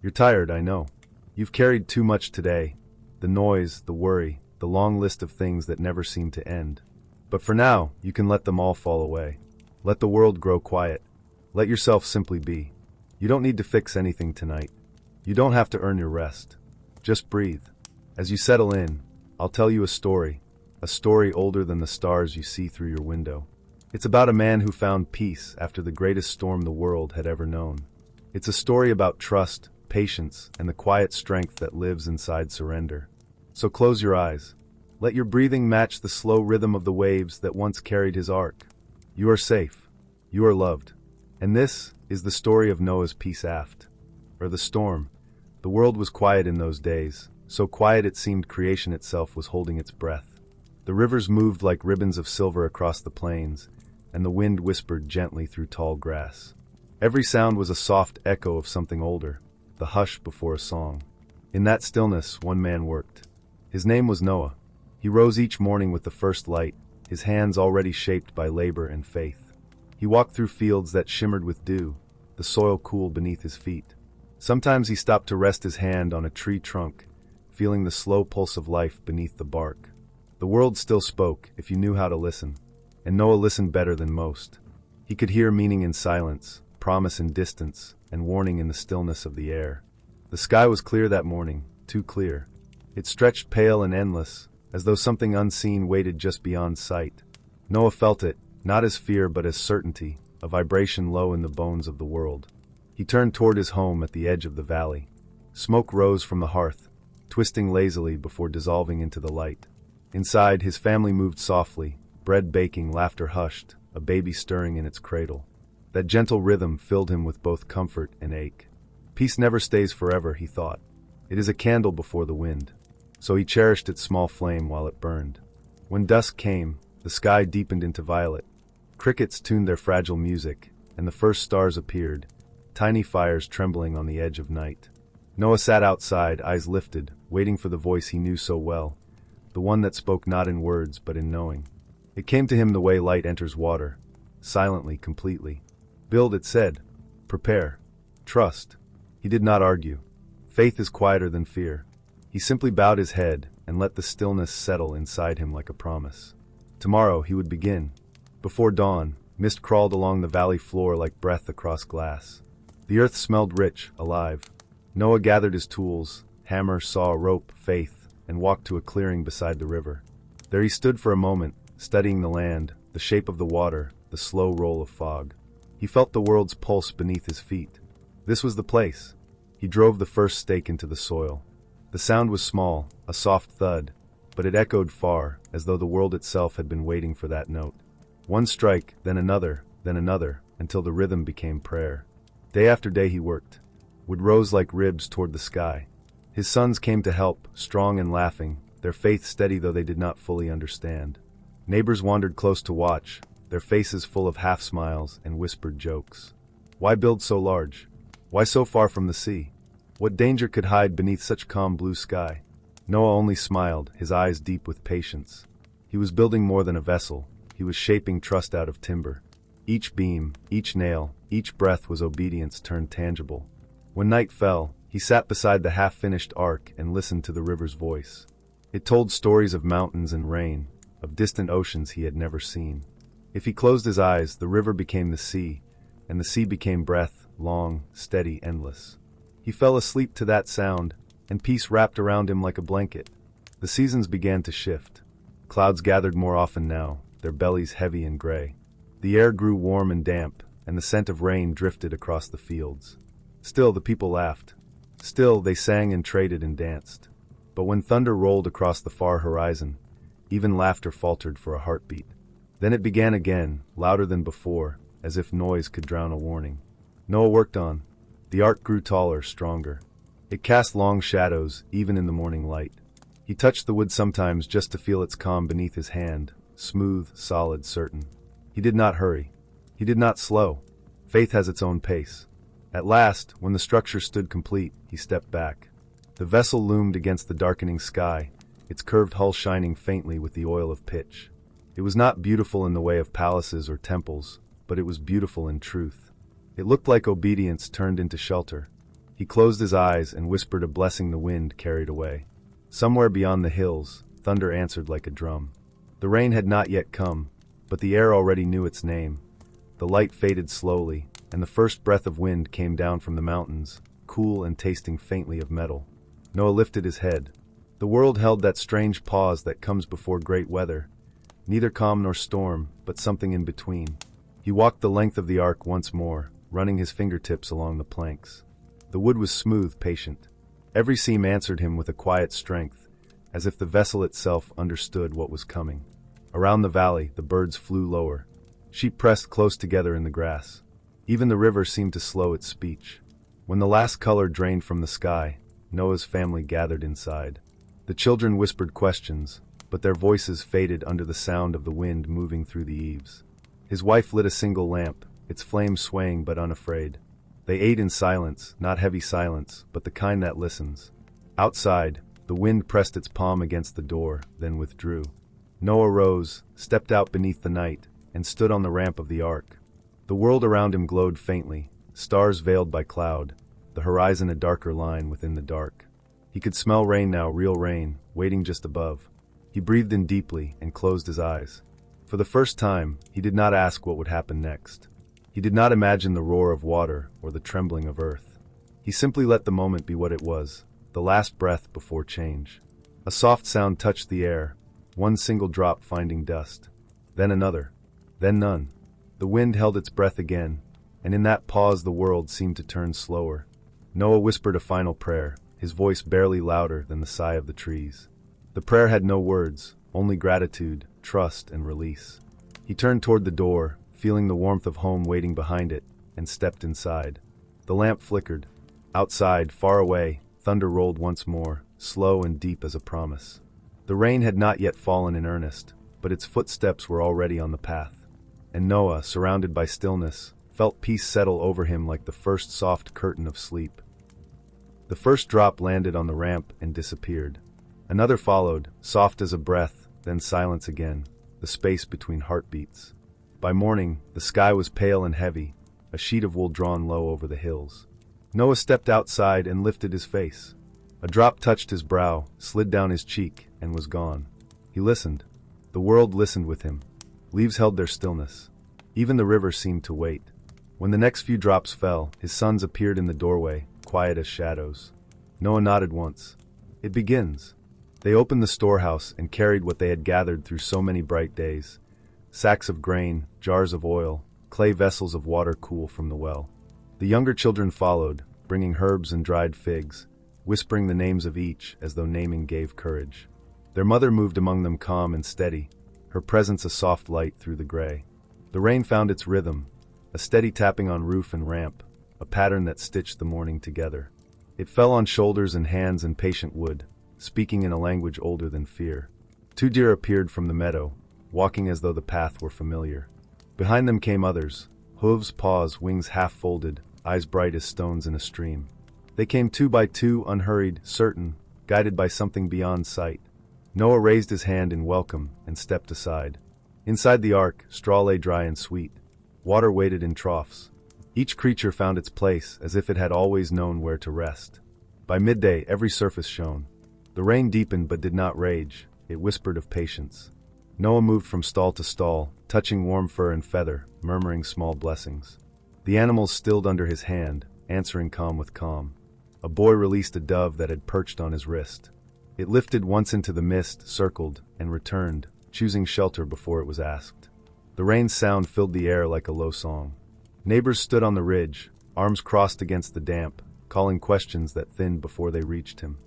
You're tired, I know. You've carried too much today. The noise, the worry, the long list of things that never seem to end. But for now, you can let them all fall away. Let the world grow quiet. Let yourself simply be. You don't need to fix anything tonight. You don't have to earn your rest. Just breathe. As you settle in, I'll tell you a story older than the stars you see through your window. It's about a man who found peace after the greatest storm the world had ever known. It's a story about trust, patience, and the quiet strength that lives inside surrender. So close your eyes. Let your breathing match the slow rhythm of the waves that once carried his ark. You are safe. You are loved. And this is the story of Noah's peace aft, or the storm. The world was quiet in those days, so quiet it seemed creation itself was holding its breath. The rivers moved like ribbons of silver across the plains, and the wind whispered gently through tall grass. Every sound was a soft echo of something older, the hush before a song. In that stillness, one man worked. His name was Noah. He rose each morning with the first light, his hands already shaped by labor and faith. He walked through fields that shimmered with dew, the soil cool beneath his feet. Sometimes he stopped to rest his hand on a tree trunk, feeling the slow pulse of life beneath the bark. The world still spoke, if you knew how to listen. And Noah listened better than most. He could hear meaning in silence, promise in distance, and warning in the stillness of the air. The sky was clear that morning, too clear. It stretched pale and endless, as though something unseen waited just beyond sight. Noah felt it, not as fear but as certainty, a vibration low in the bones of the world. He turned toward his home at the edge of the valley. Smoke rose from the hearth, twisting lazily before dissolving into the light. Inside, his family moved softly, bread baking, laughter hushed, a baby stirring in its cradle. That gentle rhythm filled him with both comfort and ache. Peace never stays forever, he thought. It is a candle before the wind. So he cherished its small flame while it burned. When dusk came, the sky deepened into violet. Crickets tuned their fragile music, and the first stars appeared, tiny fires trembling on the edge of night. Noah sat outside, eyes lifted, waiting for the voice he knew so well, the one that spoke not in words but in knowing. It came to him the way light enters water, silently, completely. Build, it said. Prepare. Trust. He did not argue. Faith is quieter than fear. He simply bowed his head and let the stillness settle inside him like a promise. Tomorrow he would begin. Before dawn, mist crawled along the valley floor like breath across glass. The earth smelled rich, alive. Noah gathered his tools, hammer, saw, rope, faith, and walked to a clearing beside the river. There he stood for a moment, studying the land, the shape of the water, the slow roll of fog. He felt the world's pulse beneath his feet. This was the place. He drove the first stake into the soil. The sound was small, a soft thud, but it echoed far, as though the world itself had been waiting for that note. One strike, then another, until the rhythm became prayer. Day after day he worked. Wood rose like ribs toward the sky. His sons came to help, strong and laughing, their faith steady though they did not fully understand. Neighbors wandered close to watch, their faces full of half-smiles and whispered jokes. Why build so large? Why so far from the sea? What danger could hide beneath such calm blue sky? Noah only smiled, his eyes deep with patience. He was building more than a vessel. He was shaping trust out of timber. Each beam, each nail, each breath was obedience turned tangible. When night fell, he sat beside the half-finished ark and listened to the river's voice. It told stories of mountains and rain, of distant oceans he had never seen. If he closed his eyes, the river became the sea, and the sea became breath, long, steady, endless. He fell asleep to that sound, and peace wrapped around him like a blanket. The seasons began to shift. Clouds gathered more often now, their bellies heavy and gray. The air grew warm and damp, and the scent of rain drifted across the fields. Still the people laughed. Still they sang and traded and danced. But when thunder rolled across the far horizon, even laughter faltered for a heartbeat. Then it began again, louder than before, as if noise could drown a warning. Noah worked on. The ark grew taller, stronger. It cast long shadows, even in the morning light. He touched the wood sometimes just to feel its calm beneath his hand, smooth, solid, certain. He did not hurry. He did not slow. Faith has its own pace. At last, when the structure stood complete, he stepped back. The vessel loomed against the darkening sky, its curved hull shining faintly with the oil of pitch. It was not beautiful in the way of palaces or temples, but it was beautiful in truth. It looked like obedience turned into shelter. He closed his eyes and whispered a blessing the wind carried away. Somewhere beyond the hills, thunder answered like a drum. The rain had not yet come, but the air already knew its name. The light faded slowly, and the first breath of wind came down from the mountains, cool and tasting faintly of metal. Noah lifted his head. The world held that strange pause that comes before great weather, neither calm nor storm, but something in between. He walked the length of the ark once more, running his fingertips along the planks. The wood was smooth, patient. Every seam answered him with a quiet strength, as if the vessel itself understood what was coming. Around the valley, the birds flew lower. Sheep pressed close together in the grass. Even the river seemed to slow its speech. When the last color drained from the sky, Noah's family gathered inside. The children whispered questions, but their voices faded under the sound of the wind moving through the eaves. His wife lit a single lamp, its flame swaying but unafraid. They ate in silence, not heavy silence, but the kind that listens. Outside, the wind pressed its palm against the door, then withdrew. Noah rose, stepped out beneath the night, and stood on the ramp of the ark. The world around him glowed faintly, stars veiled by cloud, the horizon a darker line within the dark. He could smell rain now, real rain, waiting just above. He breathed in deeply and closed his eyes. For the first time, he did not ask what would happen next. He did not imagine the roar of water or the trembling of earth. He simply let the moment be what it was, the last breath before change. A soft sound touched the air, one single drop finding dust. Then another. Then none. The wind held its breath again, and in that pause the world seemed to turn slower. Noah whispered a final prayer, his voice barely louder than the sigh of the trees. The prayer had no words, only gratitude, trust, and release. He turned toward the door, feeling the warmth of home waiting behind it, and stepped inside. The lamp flickered. Outside, far away, thunder rolled once more, slow and deep as a promise. The rain had not yet fallen in earnest, but its footsteps were already on the path. And Noah, surrounded by stillness, felt peace settle over him like the first soft curtain of sleep. The first drop landed on the ramp and disappeared. Another followed, soft as a breath, then silence again, the space between heartbeats. By morning, the sky was pale and heavy, a sheet of wool drawn low over the hills. Noah stepped outside and lifted his face. A drop touched his brow, slid down his cheek, and was gone. He listened. The world listened with him. Leaves held their stillness. Even the river seemed to wait. When the next few drops fell, his sons appeared in the doorway, quiet as shadows. Noah nodded once. It begins. They opened the storehouse and carried what they had gathered through so many bright days. Sacks of grain, jars of oil, clay vessels of water cool from the well. The younger children followed, bringing herbs and dried figs, whispering the names of each as though naming gave courage. Their mother moved among them calm and steady, her presence a soft light through the gray. The rain found its rhythm, a steady tapping on roof and ramp, a pattern that stitched the morning together. It fell on shoulders and hands and patient wood, speaking in a language older than fear. 2 deer appeared from the meadow, walking as though the path were familiar. Behind them came others, hooves, paws, wings half folded, eyes bright as stones in a stream. They came 2 by 2, unhurried, certain, guided by something beyond sight. Noah raised his hand in welcome and stepped aside. Inside the ark, straw lay dry and sweet. Water waited in troughs. Each creature found its place as if it had always known where to rest. By midday, every surface shone. The rain deepened but did not rage. It whispered of patience. Noah moved from stall to stall, touching warm fur and feather, murmuring small blessings. The animals stilled under his hand, answering calm with calm. A boy released a dove that had perched on his wrist. It lifted once into the mist, circled, and returned, choosing shelter before it was asked. The rain's sound filled the air like a low song. Neighbors stood on the ridge, arms crossed against the damp, calling questions that thinned before they reached him.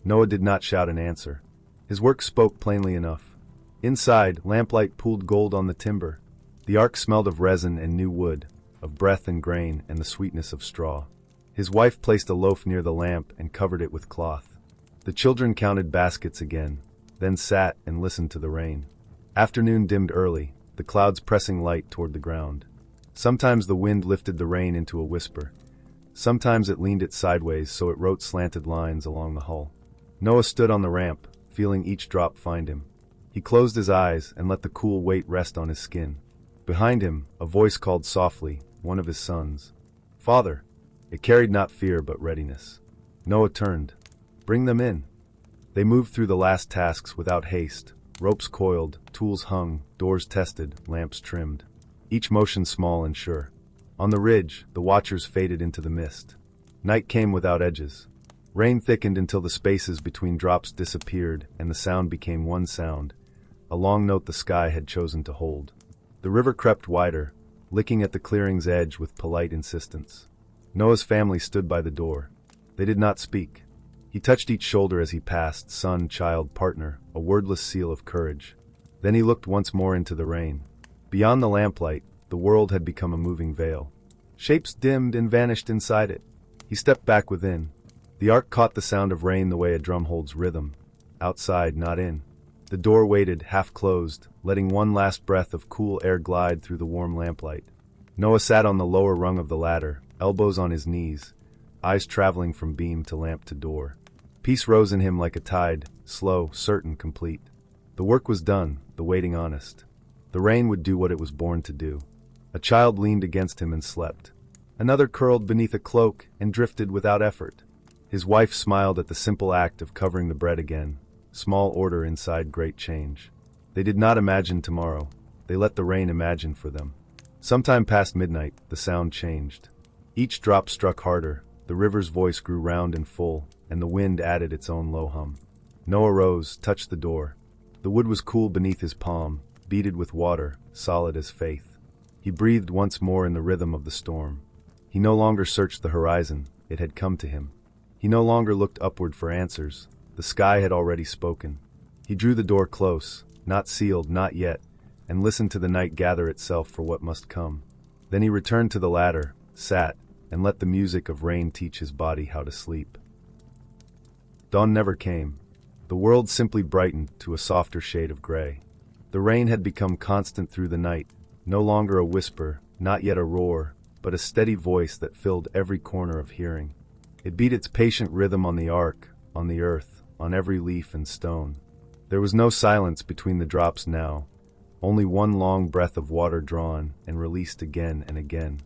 Noah did not shout an answer. His work spoke plainly enough. Inside, lamplight pooled gold on the timber. The ark smelled of resin and new wood, of breath and grain and the sweetness of straw. His wife placed a loaf near the lamp and covered it with cloth. The children counted baskets again, then sat and listened to the rain. Afternoon dimmed early, the clouds pressing light toward the ground. Sometimes the wind lifted the rain into a whisper. Sometimes it leaned it sideways so it wrote slanted lines along the hull. Noah stood on the ramp, feeling each drop find him. He closed his eyes and let the cool weight rest on his skin. Behind him, a voice called softly, one of his sons. "Father!" It carried not fear but readiness. Noah turned. Bring them in. They moved through the last tasks without haste, ropes coiled, tools hung, doors tested, lamps trimmed. Each motion small and sure. On the ridge, the watchers faded into the mist. Night came without edges. Rain thickened until the spaces between drops disappeared and the sound became one sound, a long note the sky had chosen to hold. The river crept wider, licking at the clearing's edge with polite insistence. Noah's family stood by the door. They did not speak. He touched each shoulder as he passed, son, child, partner, a wordless seal of courage. Then he looked once more into the rain. Beyond the lamplight, the world had become a moving veil. Shapes dimmed and vanished inside it. He stepped back within. The ark caught the sound of rain the way a drum holds rhythm. Outside, not in. The door waited, half-closed, letting one last breath of cool air glide through the warm lamplight. Noah sat on the lower rung of the ladder, elbows on his knees, eyes traveling from beam to lamp to door. Peace rose in him like a tide, slow, certain, complete. The work was done, the waiting honest. The rain would do what it was born to do. A child leaned against him and slept. Another curled beneath a cloak and drifted without effort. His wife smiled at the simple act of covering the bread again. Small order inside great change. They did not imagine tomorrow. They let the rain imagine for them. Sometime past midnight, the sound changed. Each drop struck harder, the river's voice grew round and full, and the wind added its own low hum. Noah rose, touched the door. The wood was cool beneath his palm, beaded with water, solid as faith. He breathed once more in the rhythm of the storm. He no longer searched the horizon, it had come to him. He no longer looked upward for answers. The sky had already spoken. He drew the door close, not sealed, not yet, and listened to the night gather itself for what must come. Then he returned to the ladder, sat, and let the music of rain teach his body how to sleep. Dawn never came. The world simply brightened to a softer shade of gray. The rain had become constant through the night, no longer a whisper, not yet a roar, but a steady voice that filled every corner of hearing. It beat its patient rhythm on the ark, on the earth, on every leaf and stone. There was no silence between the drops now, only one long breath of water drawn and released again and again.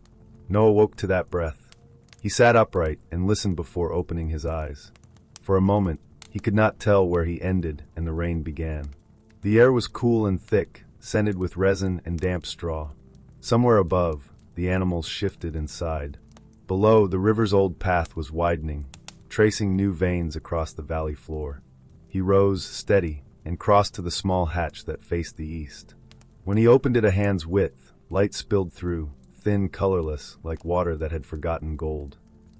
Noah woke to that breath. He sat upright and listened before opening his eyes. For a moment, he could not tell where he ended and the rain began. The air was cool and thick, scented with resin and damp straw. Somewhere above, the animals shifted and sighed. Below, the river's old path was widening, tracing new veins across the valley floor. He rose, steady, and crossed to the small hatch that faced the east. When he opened it a hand's width, light spilled through, thin, colorless, like water that had forgotten gold.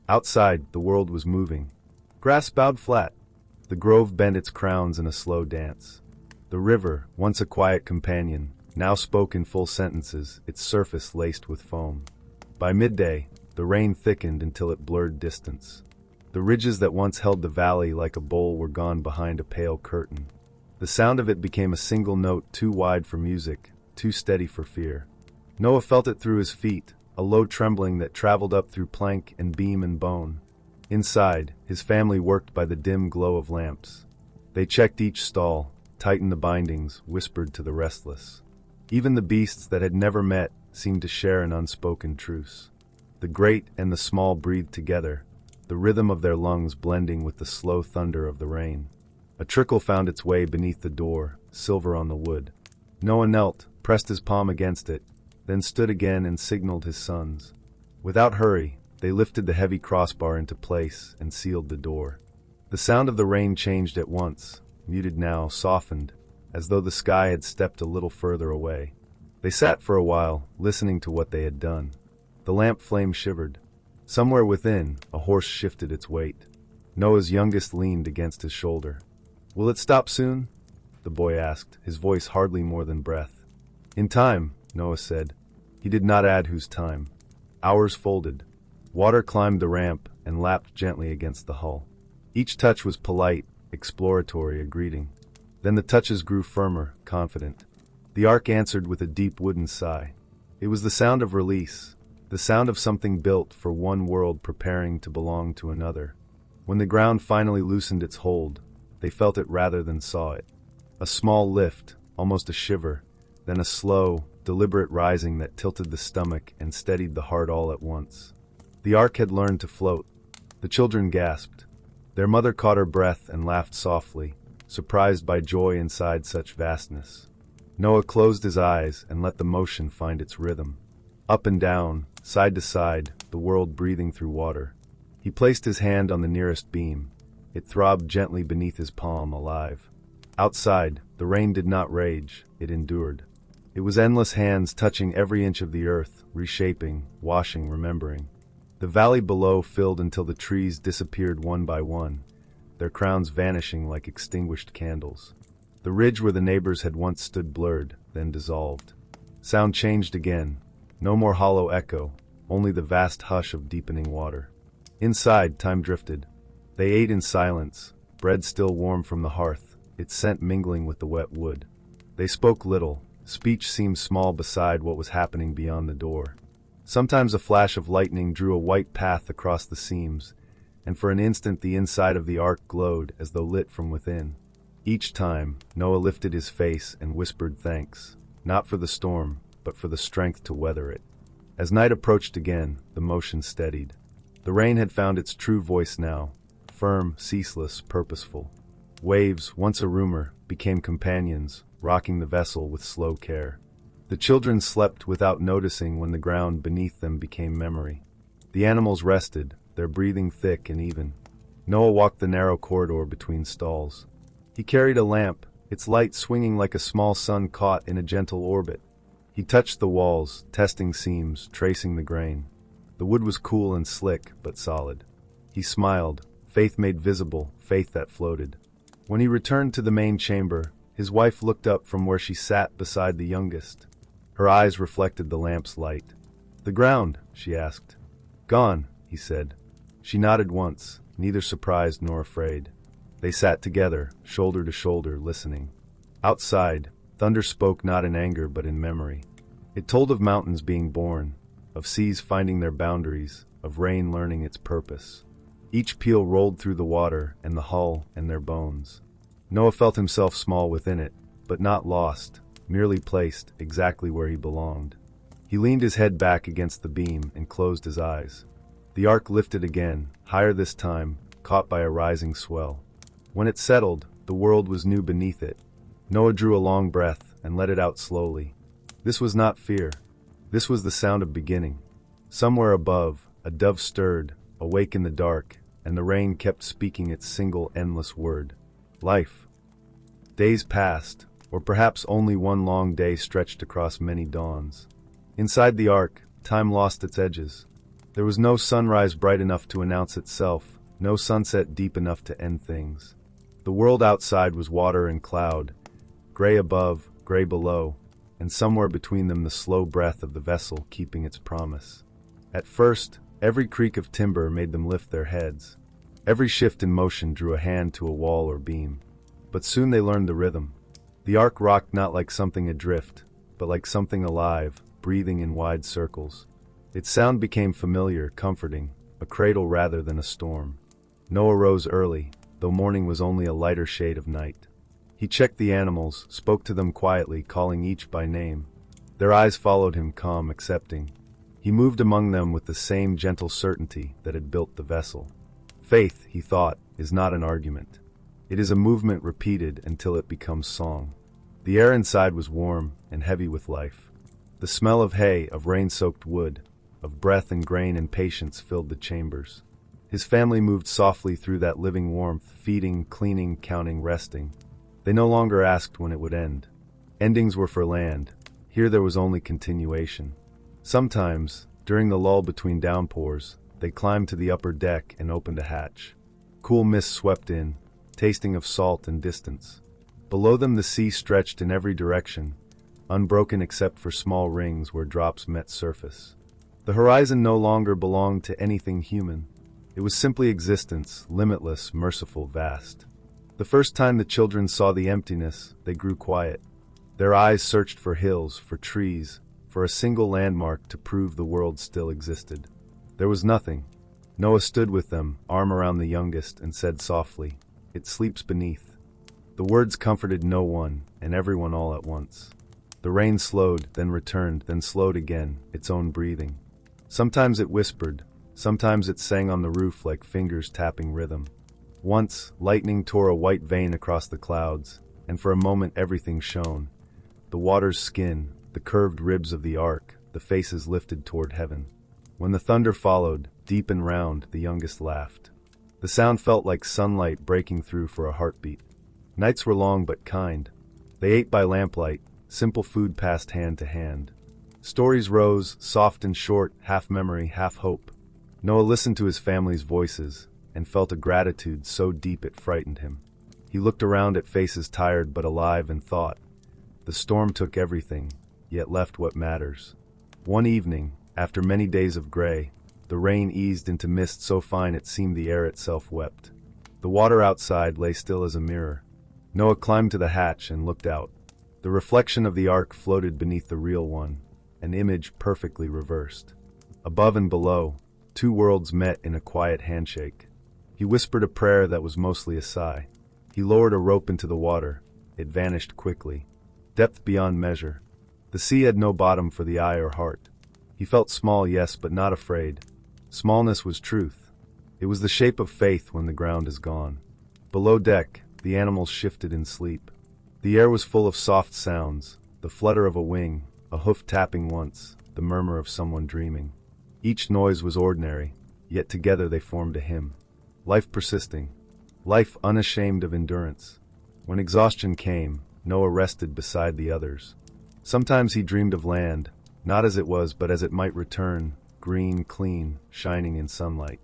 Outside, the world was moving. Grass bowed flat. The grove bent its crowns in a slow dance. The river, once a quiet companion, now spoke in full sentences, its surface laced with foam. By midday, the rain thickened until it blurred distance. The ridges that once held the valley like a bowl were gone behind a pale curtain. The sound of it became a single note too wide for music, too steady for fear. Noah felt it through his feet, a low trembling that traveled up through plank and beam and bone. Inside, his family worked by the dim glow of lamps. They checked each stall, tightened the bindings, whispered to the restless. Even the beasts that had never met seemed to share an unspoken truce. The great and the small breathed together, the rhythm of their lungs blending with the slow thunder of the rain. A trickle found its way beneath the door, silver on the wood. Noah knelt, pressed his palm against it, then stood again and signaled his sons. Without hurry, they lifted the heavy crossbar into place and sealed the door. The sound of the rain changed at once, muted now, softened, as though the sky had stepped a little further away. They sat for a while, listening to what they had done. The lamp flame shivered. Somewhere within, a horse shifted its weight. Noah's youngest leaned against his shoulder. "Will it stop soon?" the boy asked, his voice hardly more than breath. "In time," Noah said. He did not add whose time. Hours folded. Water climbed the ramp and lapped gently against the hull. Each touch was polite, exploratory, a greeting. Then the touches grew firmer, confident. The ark answered with a deep wooden sigh. It was the sound of release, the sound of something built for one world preparing to belong to another. When the ground finally loosened its hold, they felt it rather than saw it. A small lift, almost a shiver, then a slow, deliberate rising that tilted the stomach and steadied the heart all at once. The ark had learned to float. The children gasped. Their mother caught her breath and laughed softly, surprised by joy inside such vastness. Noah closed his eyes and let the motion find its rhythm. Up and down, side to side, the world breathing through water. He placed his hand on the nearest beam. It throbbed gently beneath his palm, alive. Outside, the rain did not rage, it endured. It was endless hands touching every inch of the earth, reshaping, washing, remembering. The valley below filled until the trees disappeared one by one, their crowns vanishing like extinguished candles. The ridge where the neighbors had once stood blurred, then dissolved. Sound changed again. No more hollow echo, only the vast hush of deepening water. Inside, time drifted. They ate in silence, bread still warm from the hearth, its scent mingling with the wet wood. They spoke little. Speech seemed small beside what was happening beyond the door. Sometimes a flash of lightning drew a white path across the seams, and for an instant the inside of the ark glowed as though lit from within. Each time, Noah lifted his face and whispered thanks, not for the storm, but for the strength to weather it. As night approached again, the motion steadied. The rain had found its true voice now, firm, ceaseless, purposeful. Waves, once a rumor, became companions, rocking the vessel with slow care. The children slept without noticing when the ground beneath them became memory. The animals rested, their breathing thick and even. Noah walked the narrow corridor between stalls. He carried a lamp, its light swinging like a small sun caught in a gentle orbit. He touched the walls, testing seams, tracing the grain. The wood was cool and slick, but solid. He smiled, faith made visible, faith that floated. When he returned to the main chamber, his wife looked up from where she sat beside the youngest. Her eyes reflected the lamp's light. "The ground?" she asked. "Gone," he said. She nodded once, neither surprised nor afraid. They sat together, shoulder to shoulder, listening. Outside, thunder spoke not in anger but in memory. It told of mountains being born, of seas finding their boundaries, of rain learning its purpose. Each peal rolled through the water and the hull and their bones. Noah felt himself small within it, but not lost, merely placed exactly where he belonged. He leaned his head back against the beam and closed his eyes. The ark lifted again, higher this time, caught by a rising swell. When it settled, the world was new beneath it. Noah drew a long breath and let it out slowly. This was not fear. This was the sound of beginning. Somewhere above, a dove stirred, awake in the dark, and the rain kept speaking its single endless word. Life. Days passed, or perhaps only one long day stretched across many dawns. Inside the ark, time lost its edges. There was no sunrise bright enough to announce itself, no sunset deep enough to end things. The world outside was water and cloud, gray above, gray below, and somewhere between them the slow breath of the vessel keeping its promise. At first, every creak of timber made them lift their heads. Every shift in motion drew a hand to a wall or beam. But soon they learned the rhythm. The ark rocked not like something adrift, but like something alive, breathing in wide circles. Its sound became familiar, comforting, a cradle rather than a storm. Noah rose early, though morning was only a lighter shade of night. He checked the animals, spoke to them quietly, calling each by name. Their eyes followed him, calm, accepting. He moved among them with the same gentle certainty that had built the vessel. Faith, he thought, is not an argument. It is a movement repeated until it becomes song. The air inside was warm and heavy with life. The smell of hay, of rain-soaked wood, of breath and grain and patience filled the chambers. His family moved softly through that living warmth, feeding, cleaning, counting, resting. They no longer asked when it would end. Endings were for land. Here there was only continuation. Sometimes, during the lull between downpours, they climbed to the upper deck and opened a hatch. Cool mist swept in, tasting of salt and distance. Below them the sea stretched in every direction, unbroken except for small rings where drops met surface. The horizon no longer belonged to anything human. It was simply existence, limitless, merciful, vast. The first time the children saw the emptiness, they grew quiet. Their eyes searched for hills, for trees, for a single landmark to prove the world still existed. There was nothing. Noah stood with them, arm around the youngest, and said softly, "It sleeps beneath." The words comforted no one, and everyone all at once. The rain slowed, then returned, then slowed again, its own breathing. Sometimes it whispered, Sometimes it sang on the roof like fingers tapping rhythm. Once, lightning tore a white vein across the clouds, and for a moment everything shone. The water's skin, the curved ribs of the ark, the faces lifted toward heaven. When the thunder followed, deep and round, the youngest laughed. The sound felt like sunlight breaking through for a heartbeat. Nights were long but kind. They ate by lamplight, simple food passed hand to hand. Stories rose, soft and short, half memory, half hope. Noah listened to his family's voices and felt a gratitude so deep it frightened him. He looked around at faces tired but alive and thought, the storm took everything, yet left what matters. One evening, after many days of gray, the rain eased into mist so fine it seemed the air itself wept. The water outside lay still as a mirror. Noah climbed to the hatch and looked out. The reflection of the ark floated beneath the real one, an image perfectly reversed. Above and below, two worlds met in a quiet handshake. He whispered a prayer that was mostly a sigh. He lowered a rope into the water. It vanished quickly. Depth beyond measure. The sea had no bottom for the eye or heart. He felt small, yes, but not afraid. Smallness was truth. It was the shape of faith when the ground is gone. Below deck, the animals shifted in sleep. The air was full of soft sounds, the flutter of a wing, a hoof tapping once, the murmur of someone dreaming. Each noise was ordinary, yet together they formed a hymn. Life persisting. Life unashamed of endurance. When exhaustion came, Noah rested beside the others. Sometimes he dreamed of land, not as it was but as it might return, green, clean, shining in sunlight.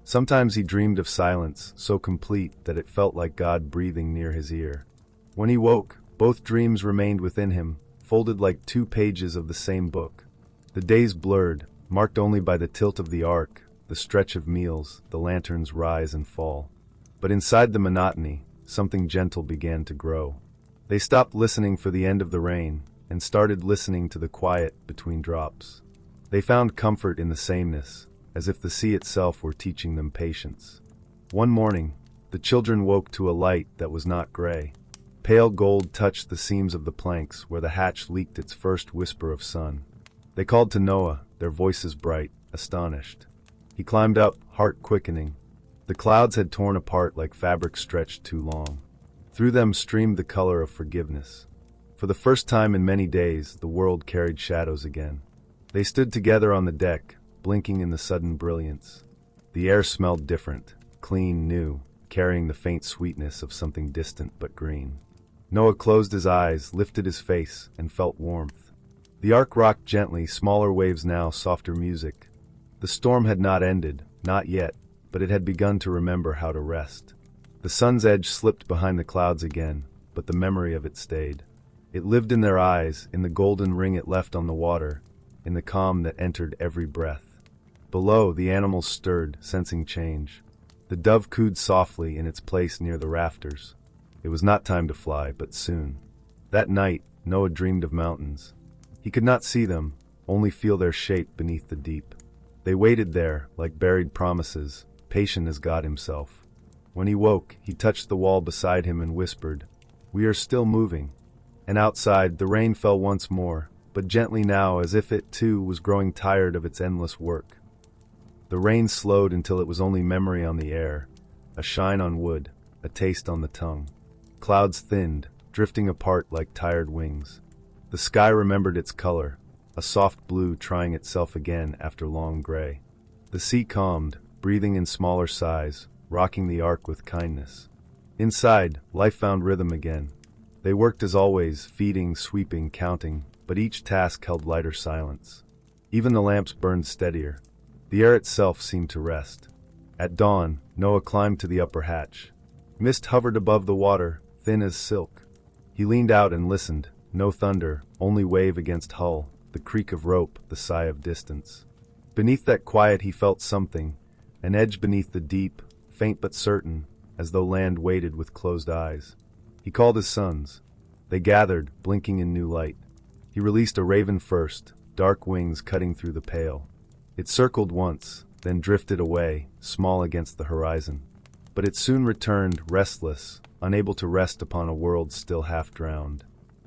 Sometimes he dreamed of silence, so complete that it felt like God breathing near his ear. When he woke, both dreams remained within him, folded like two pages of the same book. The days blurred, marked only by the tilt of the ark, the stretch of meals, the lantern's rise and fall. But inside the monotony, something gentle began to grow. They stopped listening for the end of the rain, and started listening to the quiet between drops. They found comfort in the sameness, as if the sea itself were teaching them patience. One morning, the children woke to a light that was not gray. Pale gold touched the seams of the planks where the hatch leaked its first whisper of sun. They called to Noah, their voices bright, astonished. He climbed up, heart quickening. The clouds had torn apart like fabric stretched too long. Through them streamed the color of forgiveness. For the first time in many days, the world carried shadows again. They stood together on the deck, blinking in the sudden brilliance. The air smelled different, clean, new, carrying the faint sweetness of something distant but green. Noah closed his eyes, lifted his face, and felt warmth. The ark rocked gently, smaller waves now, softer music. The storm had not ended, not yet, but it had begun to remember how to rest. The sun's edge slipped behind the clouds again, but the memory of it stayed. It lived in their eyes, in the golden ring it left on the water, in the calm that entered every breath. Below, the animals stirred, sensing change. The dove cooed softly in its place near the rafters. It was not time to fly, but soon. That night, Noah dreamed of mountains. He could not see them, only feel their shape beneath the deep. They waited there, like buried promises, patient as God himself. When he woke, he touched the wall beside him and whispered, "We are still moving." And outside, the rain fell once more, but gently now, as if it, too, was growing tired of its endless work. The rain slowed until it was only memory on the air, a shine on wood, a taste on the tongue. Clouds thinned, drifting apart like tired wings. The sky remembered its color, a soft blue trying itself again after long gray. The sea calmed, breathing in smaller sighs, rocking the ark with kindness. Inside, life found rhythm again. They worked as always, feeding, sweeping, counting, but each task held lighter silence. Even the lamps burned steadier. The air itself seemed to rest. At dawn, Noah climbed to the upper hatch. Mist hovered above the water, thin as silk. He leaned out and listened. No thunder, only wave against hull, the creak of rope, the sigh of distance. Beneath that quiet he felt something, an edge beneath the deep, faint but certain, as though land waited with closed eyes. He called his sons. They gathered, blinking in new light. He released a raven first, dark wings cutting through the pale. It circled once, then drifted away, small against the horizon. But it soon returned, restless, unable to rest upon a world still half drowned.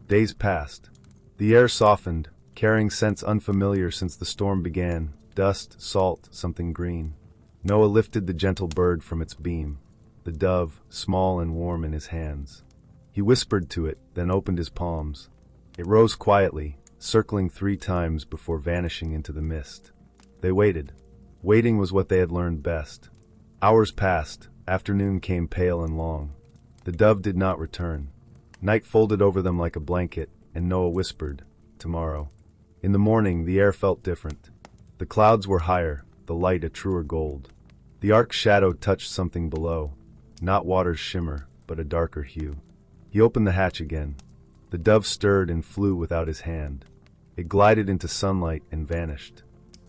Days passed. The air softened, carrying scents unfamiliar since the storm began, dust, salt, something green. Noah lifted the gentle bird from its beam, the dove, small and warm in his hands. He whispered to it, then opened his palms. It rose quietly, circling 3 times before vanishing into the mist. They waited. Waiting was what they had learned best. Hours passed, afternoon came pale and long. The dove did not return. Night folded over them like a blanket, and Noah whispered, "Tomorrow." In the morning, the air felt different. The clouds were higher, the light a truer gold. The ark's shadow touched something below, not water's shimmer, but a darker hue. He opened the hatch again. The dove stirred and flew without his hand. It glided into sunlight and vanished.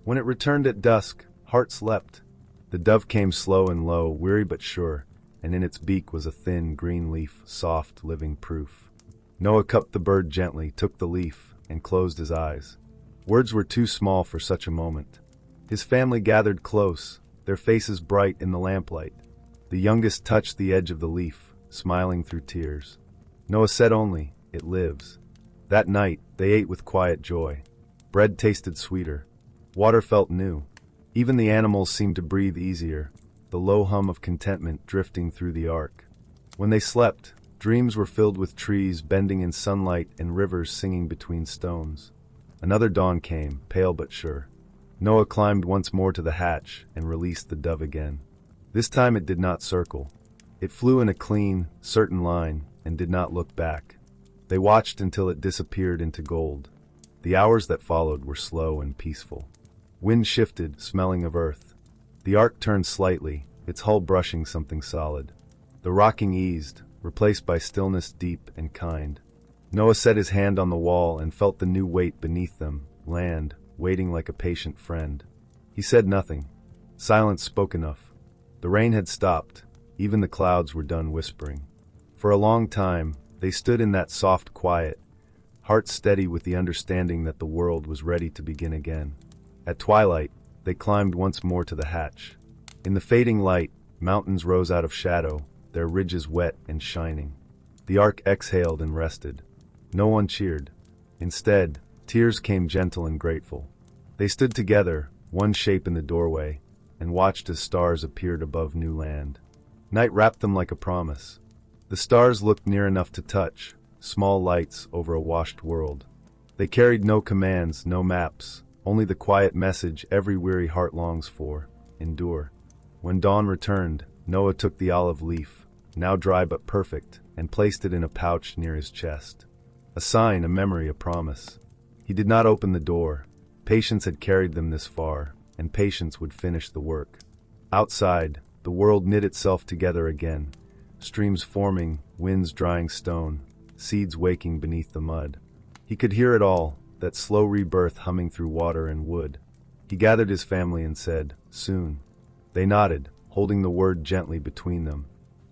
When it returned at dusk, hearts leapt. The dove came slow and low, weary but sure, and in its beak was a thin, green leaf, soft, living proof. Noah cupped the bird gently, took the leaf, and closed his eyes. Words were too small for such a moment. His family gathered close, their faces bright in the lamplight. The youngest touched the edge of the leaf, smiling through tears. Noah said only, "It lives." That night, they ate with quiet joy. Bread tasted sweeter. Water felt new. Even the animals seemed to breathe easier, the low hum of contentment drifting through the ark. When they slept, dreams were filled with trees bending in sunlight and rivers singing between stones. Another dawn came, pale but sure. Noah climbed once more to the hatch and released the dove again. This time it did not circle. It flew in a clean, certain line and did not look back. They watched until it disappeared into gold. The hours that followed were slow and peaceful. Wind shifted, smelling of earth. The ark turned slightly, its hull brushing something solid. The rocking eased, replaced by stillness deep and kind. Noah set his hand on the wall and felt the new weight beneath them, land, waiting like a patient friend. He said nothing. Silence spoke enough. The rain had stopped. Even the clouds were done whispering. For a long time, they stood in that soft quiet, hearts steady with the understanding that the world was ready to begin again. At twilight, they climbed once more to the hatch. In the fading light, mountains rose out of shadow, their ridges wet and shining. The ark exhaled and rested. No one cheered. Instead, tears came gentle and grateful. They stood together, one shape in the doorway, and watched as stars appeared above new land. Night wrapped them like a promise. The stars looked near enough to touch, small lights over a washed world. They carried no commands, no maps, only the quiet message every weary heart longs for: endure. When dawn returned, Noah took the olive leaf, now dry but perfect, and placed it in a pouch near his chest. A sign, a memory, a promise. He did not open the door. Patience had carried them this far, and patience would finish the work. Outside, the world knit itself together again, streams forming, winds drying stone, seeds waking beneath the mud. He could hear it all, that slow rebirth humming through water and wood. He gathered his family and said, "Soon." They nodded, holding the word gently between them.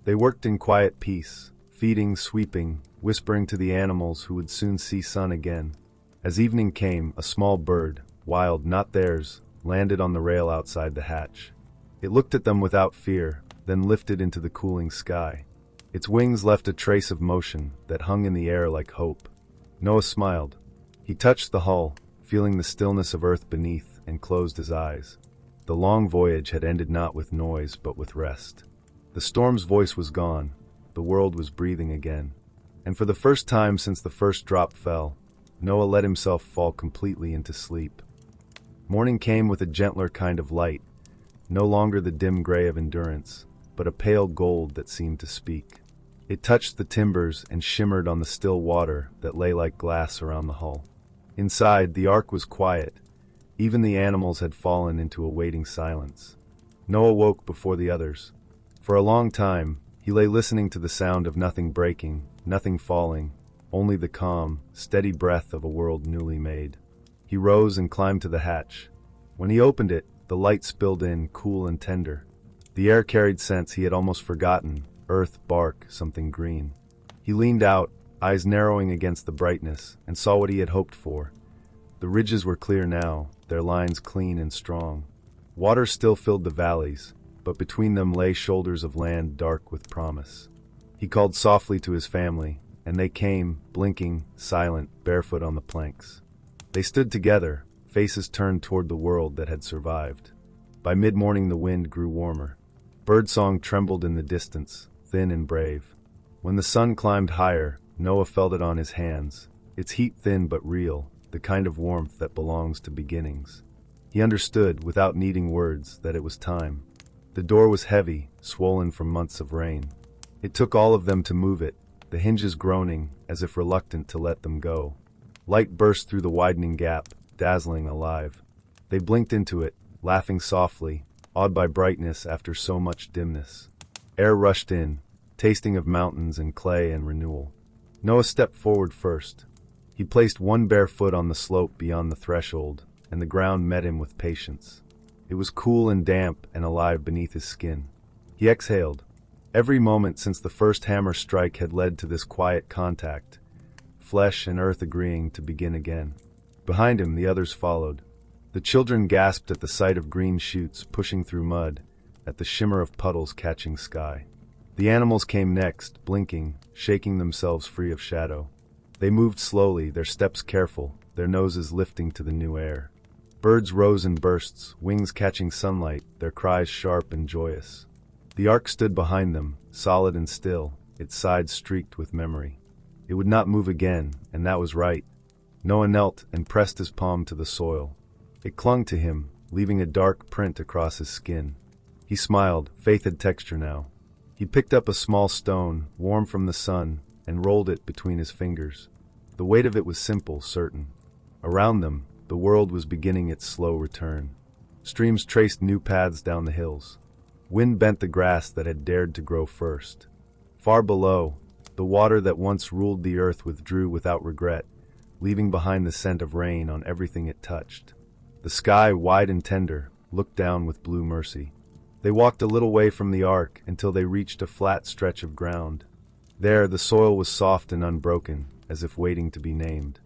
They worked in quiet peace, feeding, sweeping, whispering to the animals who would soon see sun again. As evening came, a small bird, wild, not theirs, landed on the rail outside the hatch. It looked at them without fear, then lifted into the cooling sky. Its wings left a trace of motion that hung in the air like hope. Noah smiled. He touched the hull, feeling the stillness of earth beneath, and closed his eyes. The long voyage had ended not with noise, but with rest. The storm's voice was gone. The world was breathing again. And for the first time since the first drop fell, Noah let himself fall completely into sleep. Morning came with a gentler kind of light, no longer the dim gray of endurance, but a pale gold that seemed to speak. It touched the timbers and shimmered on the still water that lay like glass around the hull. Inside, the ark was quiet. Even the animals had fallen into a waiting silence. Noah woke before the others. For a long time, he lay listening to the sound of nothing breaking, nothing falling, only the calm, steady breath of a world newly made. He rose and climbed to the hatch. When he opened it, the light spilled in, cool and tender. The air carried scents he had almost forgotten, earth, bark, something green. He leaned out, eyes narrowing against the brightness, and saw what he had hoped for. The ridges were clear now, their lines clean and strong. Water still filled the valleys, but between them lay shoulders of land dark with promise. He called softly to his family, and they came, blinking, silent, barefoot on the planks. They stood together, faces turned toward the world that had survived. By mid-morning the wind grew warmer. Birdsong trembled in the distance, thin and brave. When the sun climbed higher, Noah felt it on his hands, its heat thin but real, the kind of warmth that belongs to beginnings. He understood, without needing words, that it was time. The door was heavy, swollen from months of rain. It took all of them to move it, the hinges groaning, as if reluctant to let them go. Light burst through the widening gap, dazzling, alive. They blinked into it, laughing softly, awed by brightness after so much dimness. Air rushed in, tasting of mountains and clay and renewal. Noah stepped forward first. He placed one bare foot on the slope beyond the threshold, and the ground met him with patience. It was cool and damp and alive beneath his skin. He exhaled. Every moment since the first hammer strike had led to this quiet contact, flesh and earth agreeing to begin again. Behind him, the others followed. The children gasped at the sight of green shoots pushing through mud, at the shimmer of puddles catching sky. The animals came next, blinking, shaking themselves free of shadow. They moved slowly, their steps careful, their noses lifting to the new air. Birds rose in bursts, wings catching sunlight, their cries sharp and joyous. The ark stood behind them, solid and still, its sides streaked with memory. It would not move again, and that was right. Noah knelt and pressed his palm to the soil. It clung to him, leaving a dark print across his skin. He smiled, faith had texture now. He picked up a small stone, warm from the sun, and rolled it between his fingers. The weight of it was simple, certain. Around them, the world was beginning its slow return. Streams traced new paths down the hills. Wind bent the grass that had dared to grow first. Far below, the water that once ruled the earth withdrew without regret, leaving behind the scent of rain on everything it touched. The sky, wide and tender, looked down with blue mercy. They walked a little way from the ark until they reached a flat stretch of ground. There, the soil was soft and unbroken, as if waiting to be named.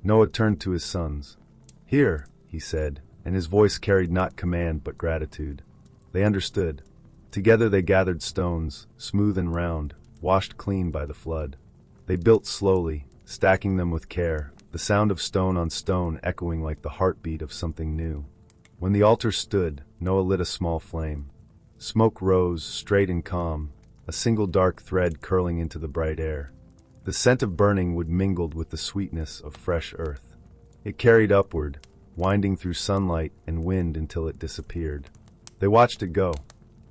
Noah turned to his sons. "Here," he said, and his voice carried not command but gratitude. They understood. Together they gathered stones, smooth and round, washed clean by the flood. They built slowly, stacking them with care, the sound of stone on stone echoing like the heartbeat of something new. When the altar stood, Noah lit a small flame. Smoke rose, straight and calm, a single dark thread curling into the bright air. The scent of burning wood mingled with the sweetness of fresh earth. It carried upward, winding through sunlight and wind until it disappeared. They watched it go.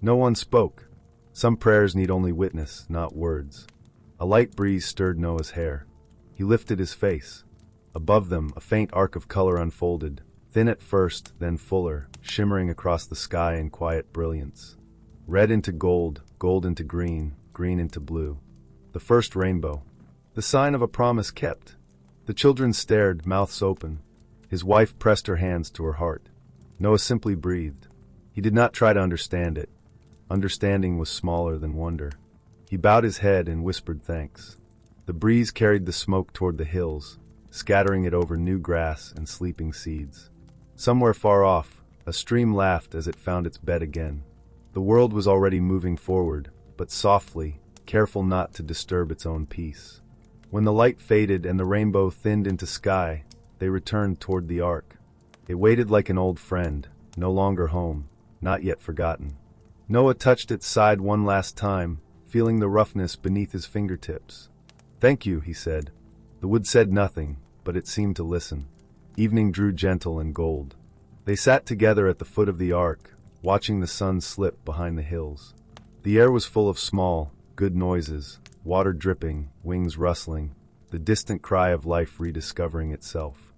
No one spoke. Some prayers need only witness, not words. A light breeze stirred Noah's hair. He lifted his face. Above them, a faint arc of color unfolded, thin at first, then fuller, shimmering across the sky in quiet brilliance. Red into gold, gold into green, green into blue. The first rainbow. The sign of a promise kept. The children stared, mouths open. His wife pressed her hands to her heart. Noah simply breathed. He did not try to understand it. Understanding was smaller than wonder. He bowed his head and whispered thanks. The breeze carried the smoke toward the hills, scattering it over new grass and sleeping seeds. Somewhere far off, a stream laughed as it found its bed again. The world was already moving forward, but softly, careful not to disturb its own peace. When the light faded and the rainbow thinned into sky, they returned toward the ark. It waited like an old friend, no longer home, not yet forgotten. Noah touched its side one last time, feeling the roughness beneath his fingertips. "Thank you," he said. The wood said nothing, but it seemed to listen. Evening drew gentle and gold. They sat together at the foot of the ark, watching the sun slip behind the hills. The air was full of small, good noises, water dripping, wings rustling, the distant cry of life rediscovering itself.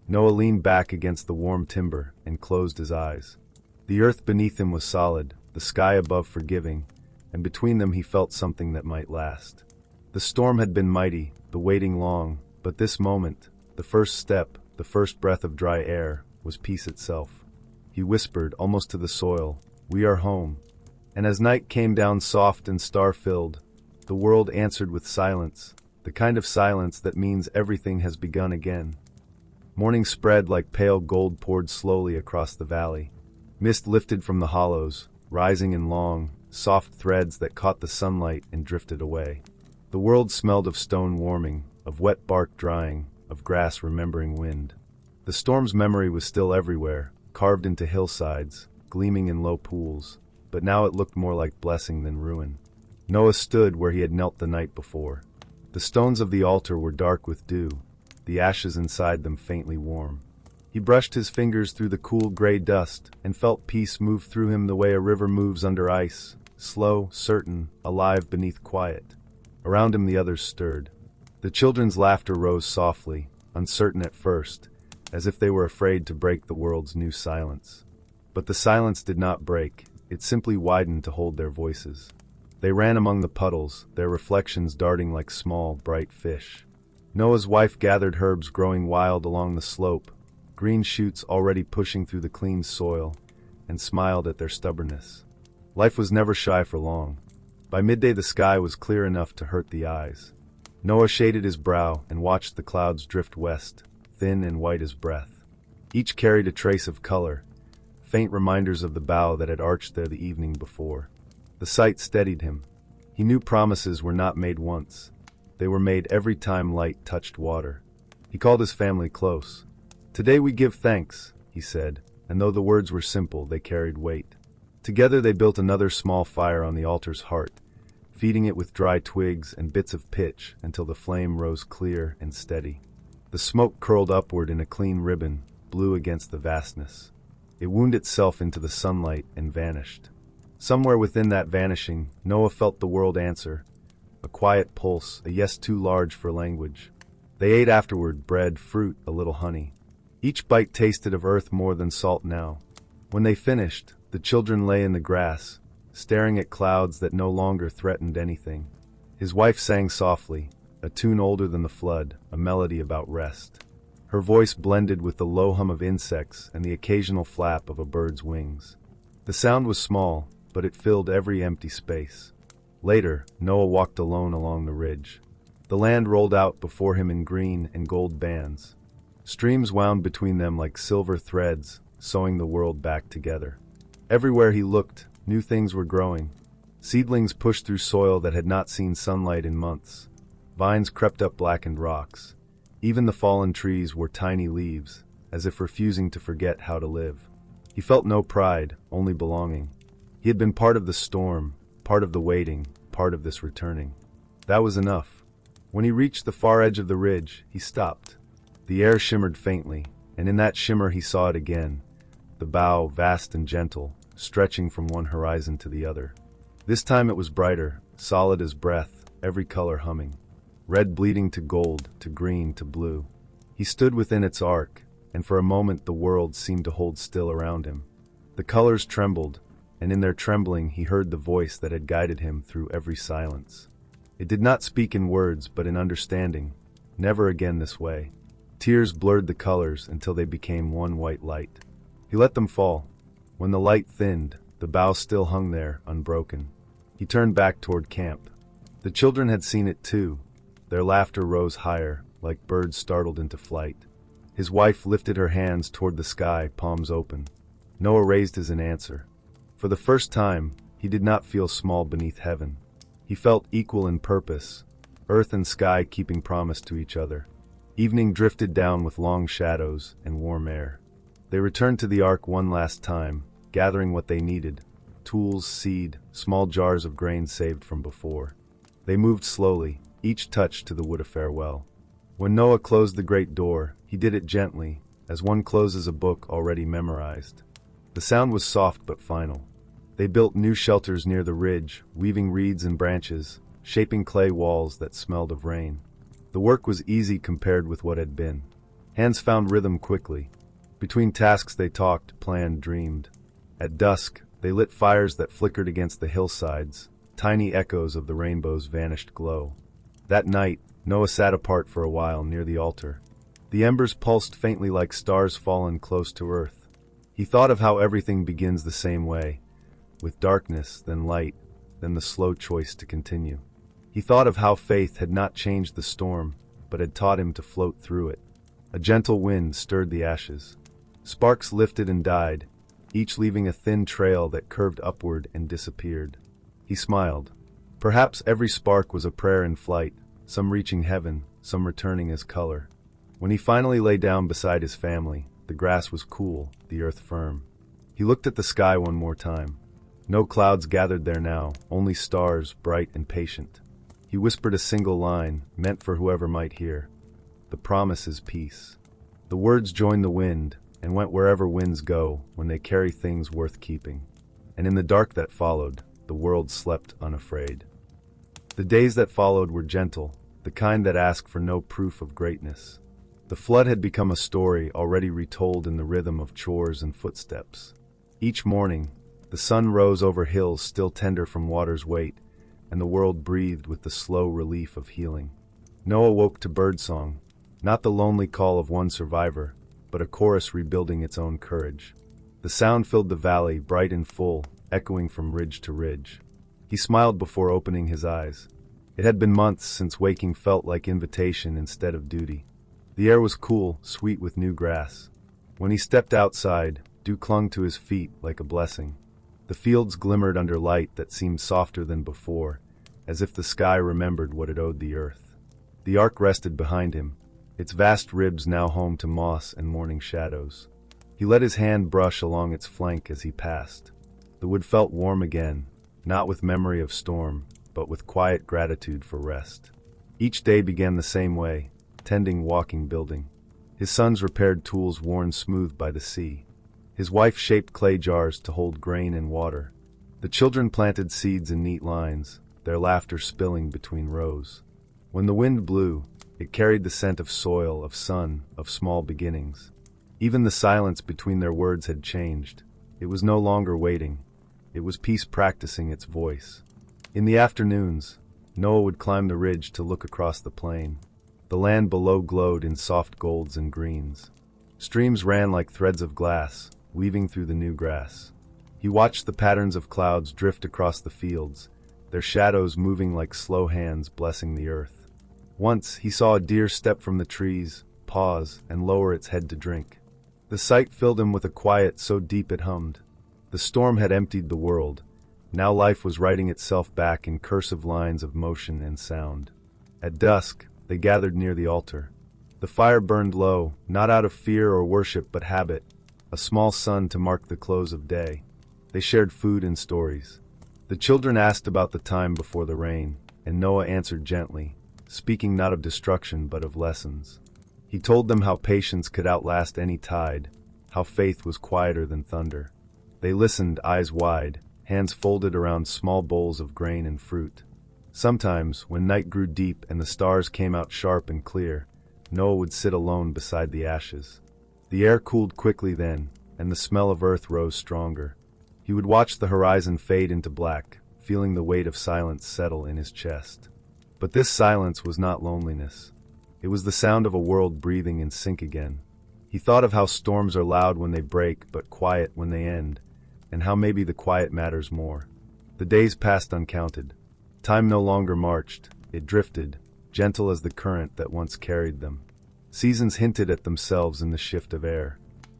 Noah leaned back against the warm timber and closed his eyes. The earth beneath him was solid, the sky above forgiving, and between them he felt something that might last. The storm had been mighty, the waiting long, but this moment, the first step, the first breath of dry air, was peace itself. He whispered, almost to the soil, "We are home." And as night came down soft and star-filled, the world answered with silence, the kind of silence that means everything has begun again. Morning spread like pale gold poured slowly across the valley. Mist lifted from the hollows, rising in long, soft threads that caught the sunlight and drifted away. The world smelled of stone warming, of wet bark drying, of grass remembering wind. The storm's memory was still everywhere, carved into hillsides, gleaming in low pools, but now it looked more like blessing than ruin. Noah stood where he had knelt the night before. The stones of the altar were dark with dew, the ashes inside them faintly warm. He brushed his fingers through the cool gray dust and felt peace move through him the way a river moves under ice, slow, certain, alive beneath quiet. Around him the others stirred. The children's laughter rose softly, uncertain at first, as if they were afraid to break the world's new silence. But the silence did not break, it simply widened to hold their voices. They ran among the puddles, their reflections darting like small, bright fish. Noah's wife gathered herbs growing wild along the slope, green shoots already pushing through the clean soil, and smiled at their stubbornness. Life was never shy for long. By midday the sky was clear enough to hurt the eyes. Noah shaded his brow and watched the clouds drift west, thin and white as breath. Each carried a trace of color, faint reminders of the bow that had arched there the evening before. The sight steadied him. He knew promises were not made once. They were made every time light touched water. He called his family close. "Today we give thanks," he said, and though the words were simple, they carried weight. Together they built another small fire on the altar's heart, feeding it with dry twigs and bits of pitch until the flame rose clear and steady. The smoke curled upward in a clean ribbon, blue against the vastness. It wound itself into the sunlight and vanished. Somewhere within that vanishing, Noah felt the world answer. A quiet pulse, a yes too large for language. They ate afterward, bread, fruit, a little honey. Each bite tasted of earth more than salt now. When they finished, the children lay in the grass, staring at clouds that no longer threatened anything. His wife sang softly, a tune older than the flood, a melody about rest. Her voice blended with the low hum of insects and the occasional flap of a bird's wings. The sound was small, but it filled every empty space. Later, Noah walked alone along the ridge. The land rolled out before him in green and gold bands. Streams wound between them like silver threads, sewing the world back together. Everywhere he looked, new things were growing. Seedlings pushed through soil that had not seen sunlight in months. Vines crept up blackened rocks. Even the fallen trees wore tiny leaves, as if refusing to forget how to live. He felt no pride, only belonging. He had been part of the storm, part of the waiting, part of this returning. That was enough. When he reached the far edge of the ridge, he stopped. The air shimmered faintly, and in that shimmer he saw it again, the bow vast and gentle, stretching from one horizon to the other. This time it was brighter, solid as breath, every color humming. Red bleeding to gold, to green, to blue. He stood within its arc, and for a moment the world seemed to hold still around him. The colors trembled, and in their trembling he heard the voice that had guided him through every silence. It did not speak in words, but in understanding. Never again this way. Tears blurred the colors until they became one white light. He let them fall. When the light thinned, the bow still hung there, unbroken. He turned back toward camp. The children had seen it too. Their laughter rose higher, like birds startled into flight. His wife lifted her hands toward the sky, palms open. Noah raised his in answer. For the first time, he did not feel small beneath heaven. He felt equal in purpose, earth and sky keeping promise to each other. Evening drifted down with long shadows and warm air. They returned to the ark one last time, gathering what they needed: tools, seed, small jars of grain saved from before. They moved slowly, each touch to the wood a farewell. When Noah closed the great door, he did it gently, as one closes a book already memorized. The sound was soft but final. They built new shelters near the ridge, weaving reeds and branches, shaping clay walls that smelled of rain. The work was easy compared with what had been. Hands found rhythm quickly. Between tasks they talked, planned, dreamed. At dusk, they lit fires that flickered against the hillsides, tiny echoes of the rainbow's vanished glow. That night, Noah sat apart for a while near the altar. The embers pulsed faintly like stars fallen close to earth. He thought of how everything begins the same way, with darkness, then light, then the slow choice to continue. He thought of how faith had not changed the storm, but had taught him to float through it. A gentle wind stirred the ashes. Sparks lifted and died, each leaving a thin trail that curved upward and disappeared. He smiled. Perhaps every spark was a prayer in flight, some reaching heaven, some returning as color. When he finally lay down beside his family, the grass was cool, the earth firm. He looked at the sky one more time. No clouds gathered there now, only stars, bright and patient. He whispered a single line, meant for whoever might hear. The promise is peace. The words joined the wind, and went wherever winds go when they carry things worth keeping. And in the dark that followed, the world slept unafraid. The days that followed were gentle, the kind that ask for no proof of greatness. The flood had become a story already retold in the rhythm of chores and footsteps. Each morning, the sun rose over hills still tender from water's weight, and the world breathed with the slow relief of healing. Noah woke to birdsong, not the lonely call of one survivor, but a chorus rebuilding its own courage. The sound filled the valley, bright and full, echoing from ridge to ridge. He smiled before opening his eyes. It had been months since waking felt like invitation instead of duty. The air was cool, sweet with new grass. When he stepped outside, dew clung to his feet like a blessing. The fields glimmered under light that seemed softer than before, as if the sky remembered what it owed the earth. The ark rested behind him, its vast ribs now home to moss and morning shadows. He let his hand brush along its flank as he passed. The wood felt warm again, not with memory of storm, but with quiet gratitude for rest. Each day began the same way, tending, walking, building. His sons repaired tools worn smooth by the sea. His wife shaped clay jars to hold grain and water. The children planted seeds in neat lines, their laughter spilling between rows. When the wind blew, it carried the scent of soil, of sun, of small beginnings. Even the silence between their words had changed. It was no longer waiting. It was peace practicing its voice. In the afternoons, Noah would climb the ridge to look across the plain. The land below glowed in soft golds and greens. Streams ran like threads of glass, weaving through the new grass. He watched the patterns of clouds drift across the fields, their shadows moving like slow hands blessing the earth. Once he saw a deer step from the trees, pause, and lower its head to drink. The sight filled him with a quiet so deep it hummed. The storm had emptied the world. Now life was writing itself back in cursive lines of motion and sound. At dusk, they gathered near the altar. The fire burned low, not out of fear or worship but habit, a small sun to mark the close of day. They shared food and stories. The children asked about the time before the rain, and Noah answered gently, speaking not of destruction but of lessons. He told them how patience could outlast any tide, how faith was quieter than thunder. They listened, eyes wide, hands folded around small bowls of grain and fruit. Sometimes, when night grew deep and the stars came out sharp and clear, Noah would sit alone beside the ashes. The air cooled quickly then, and the smell of earth rose stronger. He would watch the horizon fade into black, feeling the weight of silence settle in his chest. But this silence was not loneliness. It was the sound of a world breathing in sync again. He thought of how storms are loud when they break, but quiet when they end, and how maybe the quiet matters more. The days passed uncounted. Time no longer marched, it drifted, gentle as the current that once carried them. Seasons hinted at themselves in the shift of air.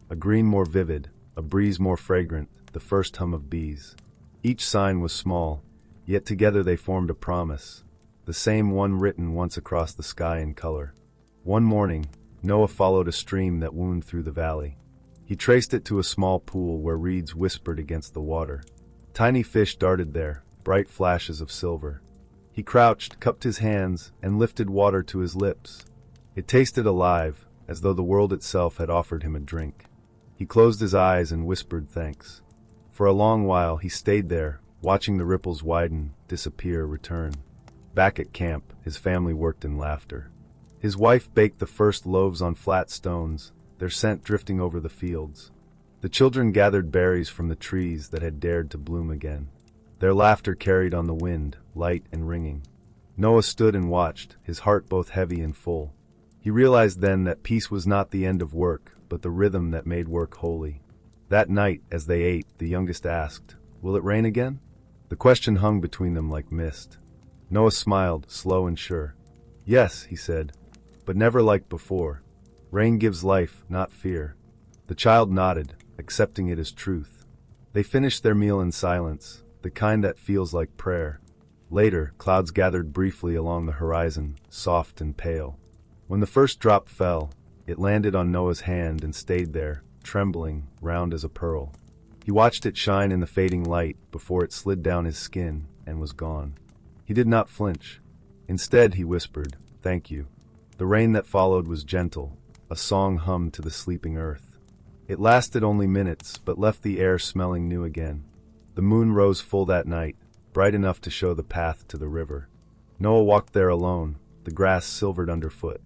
A green more vivid, a breeze more fragrant, the first hum of bees. Each sign was small, yet together they formed a promise, the same one written once across the sky in color. One morning, Noah followed a stream that wound through the valley. He traced it to a small pool where reeds whispered against the water. Tiny fish darted there, bright flashes of silver. He crouched, cupped his hands, and lifted water to his lips. It tasted alive, as though the world itself had offered him a drink. He closed his eyes and whispered thanks. For a long while he stayed there, watching the ripples widen, disappear, return. Back at camp, his family worked in laughter. His wife baked the first loaves on flat stones, their scent drifting over the fields. The children gathered berries from the trees that had dared to bloom again. Their laughter carried on the wind, light and ringing. Noah stood and watched, his heart both heavy and full. He realized then that peace was not the end of work, but the rhythm that made work holy. That night, as they ate, the youngest asked, "Will it rain again?" The question hung between them like mist. Noah smiled, slow and sure. "Yes," he said, "but never like before. Rain gives life, not fear." The child nodded, accepting it as truth. They finished their meal in silence, the kind that feels like prayer. Later, clouds gathered briefly along the horizon, soft and pale. When the first drop fell, It landed on Noah's hand and stayed there, trembling, round as a pearl. He watched it shine in the fading light before it slid down his skin and was gone. He did not flinch. Instead, he whispered, "Thank you." The rain that followed was gentle, a song hummed to the sleeping earth. It lasted only minutes, but left the air smelling new again. The moon rose full that night, bright enough to show the path to the river. Noah walked there alone, the grass silvered underfoot.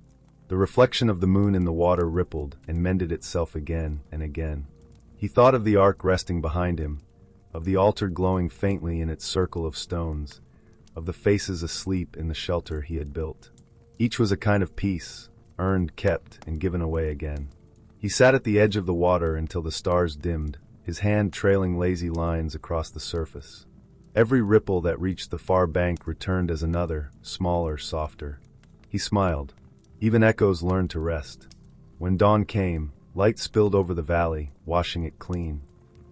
The reflection of the moon in the water rippled and mended itself again and again. He thought of the ark resting behind him, of the altar glowing faintly in its circle of stones, of the faces asleep in the shelter he had built. Each was a kind of peace, earned, kept, and given away again. He sat at the edge of the water until the stars dimmed, his hand trailing lazy lines across the surface. Every ripple that reached the far bank returned as another, smaller, softer. He smiled. Even echoes learned to rest. When dawn came, light spilled over the valley, washing it clean.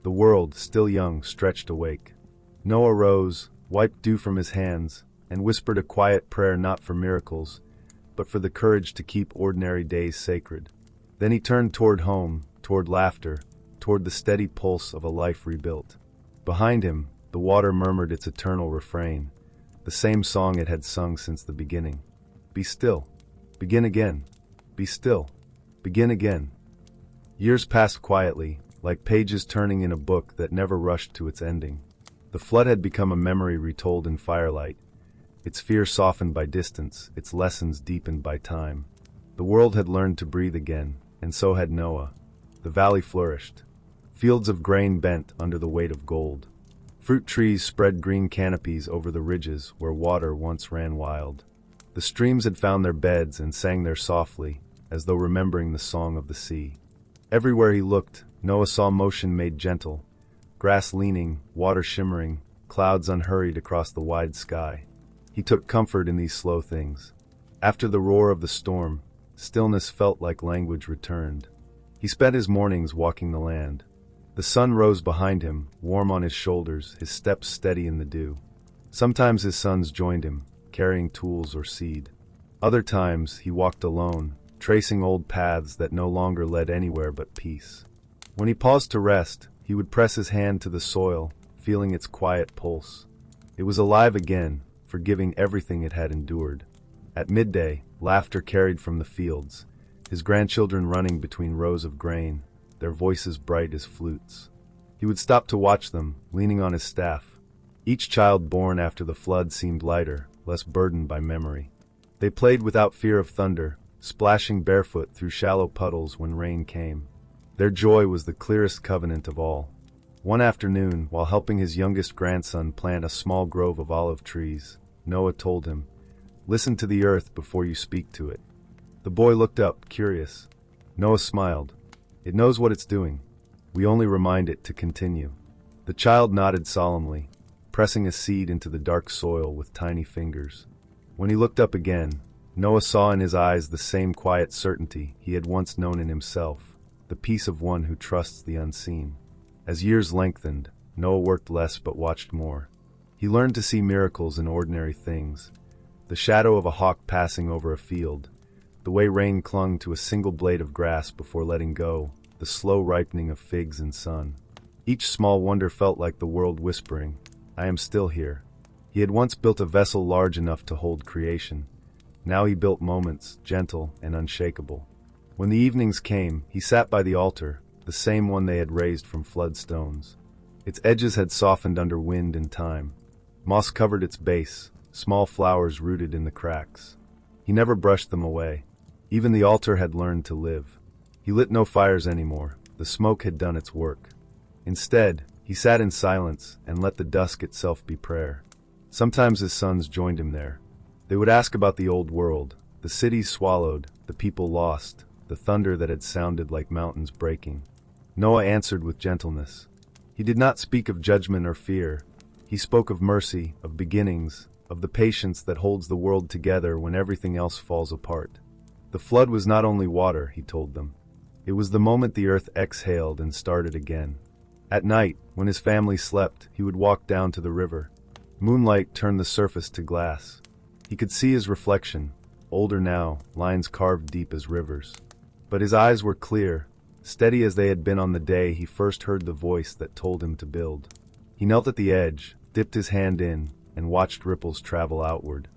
The world, still young, stretched awake. Noah rose, wiped dew from his hands, and whispered a quiet prayer not for miracles, but for the courage to keep ordinary days sacred. Then he turned toward home, toward laughter, toward the steady pulse of a life rebuilt. Behind him, the water murmured its eternal refrain, the same song it had sung since the beginning. Be still. Begin again. Be still. Begin again. Years passed quietly, like pages turning in a book that never rushed to its ending. The flood had become a memory retold in firelight, its fear softened by distance, its lessons deepened by time. The world had learned to breathe again, and so had Noah. The valley flourished. Fields of grain bent under the weight of gold. Fruit trees spread green canopies over the ridges where water once ran wild. The streams had found their beds and sang there softly, as though remembering the song of the sea. Everywhere he looked, Noah saw motion made gentle, grass leaning, water shimmering, clouds unhurried across the wide sky. He took comfort in these slow things. After the roar of the storm, stillness felt like language returned. He spent his mornings walking the land. The sun rose behind him, warm on his shoulders, his steps steady in the dew. Sometimes his sons joined him, carrying tools or seed. Other times he walked alone, tracing old paths that no longer led anywhere but peace. When he paused to rest, he would press his hand to the soil, feeling its quiet pulse. It was alive again, forgiving everything it had endured. At midday, laughter carried from the fields, his grandchildren running between rows of grain, their voices bright as flutes. He would stop to watch them, leaning on his staff. Each child born after the flood seemed lighter, less burdened by memory. They played without fear of thunder, splashing barefoot through shallow puddles when rain came. Their joy was the clearest covenant of all. One afternoon, while helping his youngest grandson plant a small grove of olive trees, Noah told him, "Listen to the earth before you speak to it." The boy looked up, curious. Noah smiled. "It knows what it's doing. We only remind it to continue." The child nodded solemnly, pressing a seed into the dark soil with tiny fingers. When he looked up again, Noah saw in his eyes the same quiet certainty he had once known in himself, the peace of one who trusts the unseen. As years lengthened, Noah worked less but watched more. He learned to see miracles in ordinary things, the shadow of a hawk passing over a field, the way rain clung to a single blade of grass before letting go, the slow ripening of figs in sun. Each small wonder felt like the world whispering, "I am still here." He had once built a vessel large enough to hold creation. Now he built moments, gentle and unshakable. When the evenings came, he sat by the altar, the same one they had raised from flood stones. Its edges had softened under wind and time. Moss covered its base, small flowers rooted in the cracks. He never brushed them away. Even the altar had learned to live. He lit no fires anymore. The smoke had done its work. Instead, he sat in silence and let the dusk itself be prayer. Sometimes his sons joined him there. They would ask about the old world, the cities swallowed, the people lost, the thunder that had sounded like mountains breaking. Noah answered with gentleness. He did not speak of judgment or fear. He spoke of mercy, of beginnings, of the patience that holds the world together when everything else falls apart. The flood was not only water, he told them. It was the moment the earth exhaled and started again. At night, when his family slept, he would walk down to the river. Moonlight turned the surface to glass. He could see his reflection, older now, lines carved deep as rivers. But his eyes were clear, steady as they had been on the day he first heard the voice that told him to build. He knelt at the edge, dipped his hand in, and watched ripples travel outward.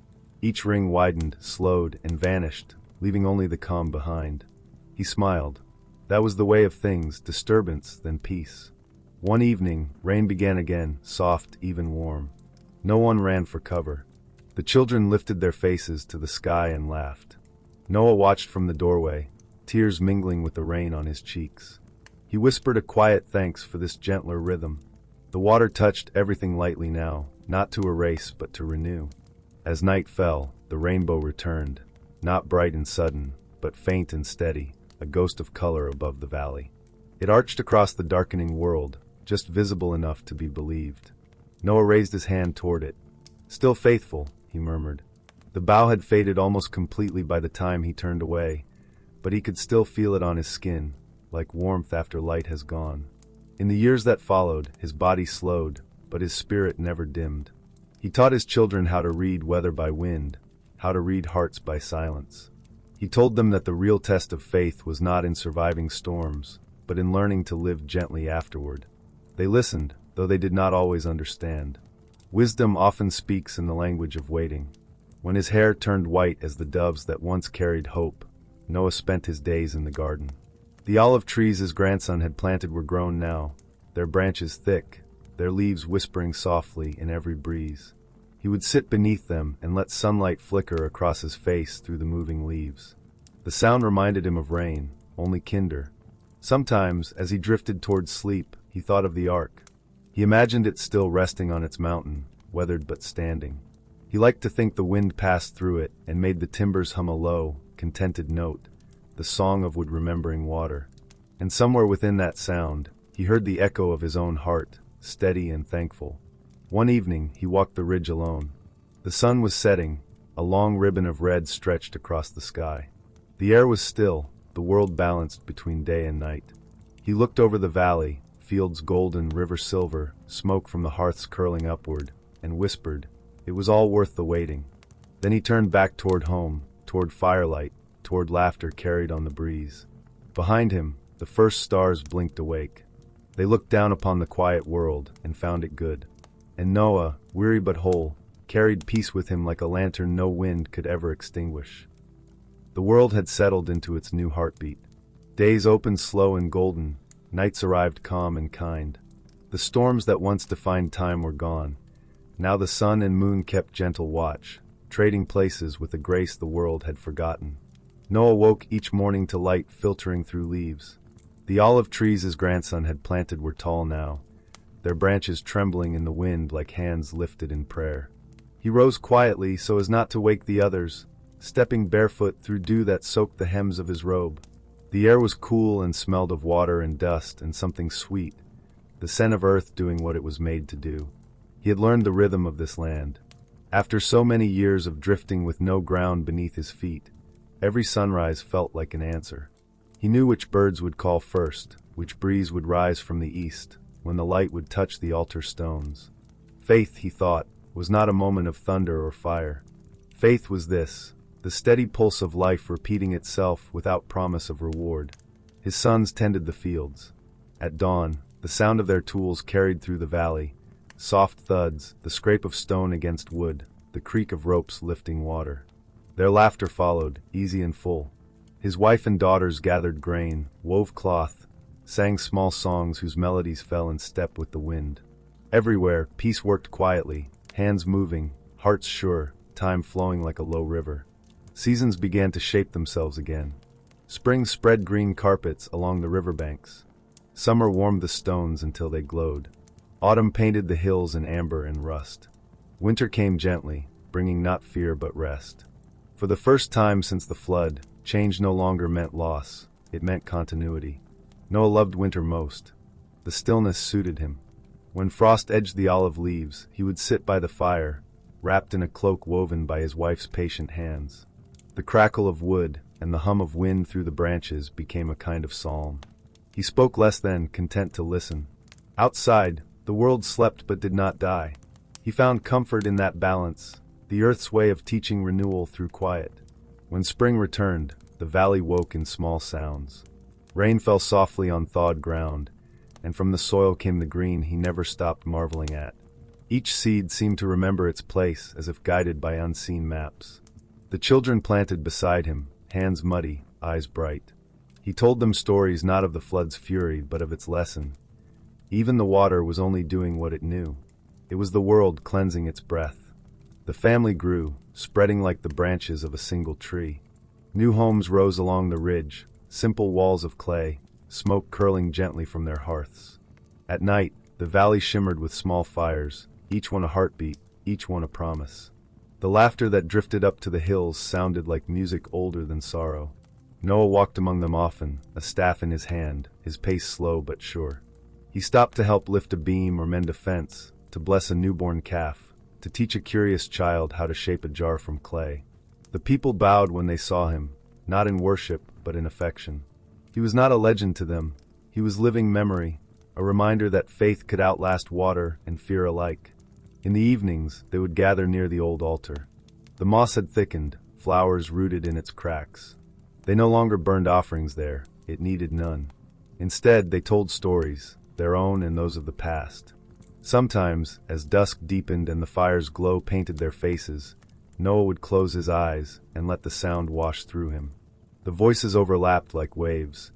Each ring widened, slowed, and vanished, leaving only the calm behind. He smiled. That was the way of things, disturbance, then peace. One evening, rain began again, soft, even warm. No one ran for cover. The children lifted their faces to the sky and laughed. Noah watched from the doorway, tears mingling with the rain on his cheeks. He whispered a quiet thanks for this gentler rhythm. The water touched everything lightly now, not to erase but to renew. As night fell, the rainbow returned, not bright and sudden, but faint and steady, a ghost of color above the valley. It arched across the darkening world, just visible enough to be believed. Noah raised his hand toward it. Still faithful, he murmured. The bow had faded almost completely by the time he turned away, but he could still feel it on his skin, like warmth after light has gone. In the years that followed, his body slowed, but his spirit never dimmed. He taught his children how to read weather by wind, how to read hearts by silence. He told them that the real test of faith was not in surviving storms, but in learning to live gently afterward. They listened, though they did not always understand. Wisdom often speaks in the language of waiting. When his hair turned white as the doves that once carried hope, Noah spent his days in the garden. The olive trees his grandson had planted were grown now, their branches thick, their leaves whispering softly in every breeze. He would sit beneath them and let sunlight flicker across his face through the moving leaves. The sound reminded him of rain, only kinder. Sometimes, as he drifted towards sleep, he thought of the ark. He imagined it still resting on its mountain, weathered but standing. He liked to think the wind passed through it and made the timbers hum a low, contented note, the song of wood-remembering water. And somewhere within that sound, he heard the echo of his own heart, steady and thankful. One evening, he walked the ridge alone. The sun was setting, a long ribbon of red stretched across the sky. The air was still, the world balanced between day and night. He looked over the valley, fields golden, river silver, smoke from the hearths curling upward, and whispered, it was all worth the waiting. Then he turned back toward home, toward firelight, toward laughter carried on the breeze. Behind him, the first stars blinked awake. They looked down upon the quiet world and found it good. And Noah, weary but whole, carried peace with him like a lantern no wind could ever extinguish. The world had settled into its new heartbeat. Days opened slow and golden, nights arrived calm and kind. The storms that once defined time were gone. Now the sun and moon kept gentle watch, trading places with a grace the world had forgotten. Noah woke each morning to light filtering through leaves. The olive trees his grandson had planted were tall now, their branches trembling in the wind like hands lifted in prayer. He rose quietly so as not to wake the others, stepping barefoot through dew that soaked the hems of his robe. The air was cool and smelled of water and dust and something sweet, the scent of earth doing what it was made to do. He had learned the rhythm of this land. After so many years of drifting with no ground beneath his feet, every sunrise felt like an answer. He knew which birds would call first, which breeze would rise from the east, when the light would touch the altar stones. Faith, he thought, was not a moment of thunder or fire. Faith was this, the steady pulse of life repeating itself without promise of reward. His sons tended the fields. At dawn, the sound of their tools carried through the valley, soft thuds, the scrape of stone against wood, the creak of ropes lifting water. Their laughter followed, easy and full. His wife and daughters gathered grain, wove cloth, sang small songs whose melodies fell in step with the wind. Everywhere, peace worked quietly, hands moving, hearts sure, time flowing like a low river. Seasons began to shape themselves again. Spring spread green carpets along the riverbanks. Summer warmed the stones until they glowed. Autumn painted the hills in amber and rust. Winter came gently, bringing not fear but rest. For the first time since the flood, change no longer meant loss, it meant continuity. Noah loved winter most. The stillness suited him. When frost edged the olive leaves, he would sit by the fire, wrapped in a cloak woven by his wife's patient hands. The crackle of wood and the hum of wind through the branches became a kind of psalm. He spoke less then, content to listen. Outside, the world slept but did not die. He found comfort in that balance, the earth's way of teaching renewal through quiet. When spring returned, the valley woke in small sounds. Rain fell softly on thawed ground, and from the soil came the green he never stopped marveling at. Each seed seemed to remember its place as if guided by unseen maps. The children planted beside him, hands muddy, eyes bright. He told them stories not of the flood's fury but of its lesson. Even the water was only doing what it knew. It was the world cleansing its breath. The family grew, spreading like the branches of a single tree. New homes rose along the ridge, simple walls of clay, smoke curling gently from their hearths. At night, the valley shimmered with small fires, each one a heartbeat, each one a promise. The laughter that drifted up to the hills sounded like music older than sorrow. Noah walked among them often, a staff in his hand, his pace slow but sure. He stopped to help lift a beam or mend a fence, to bless a newborn calf, to teach a curious child how to shape a jar from clay. The people bowed when they saw him, not in worship but in affection. He was not a legend to them, he was living memory, a reminder that faith could outlast water and fear alike. In the evenings, they would gather near the old altar. The moss had thickened, flowers rooted in its cracks. They no longer burned offerings there, it needed none. Instead, they told stories, their own and those of the past. Sometimes, as dusk deepened and the fire's glow painted their faces, Noah would close his eyes and let the sound wash through him. The voices overlapped like waves,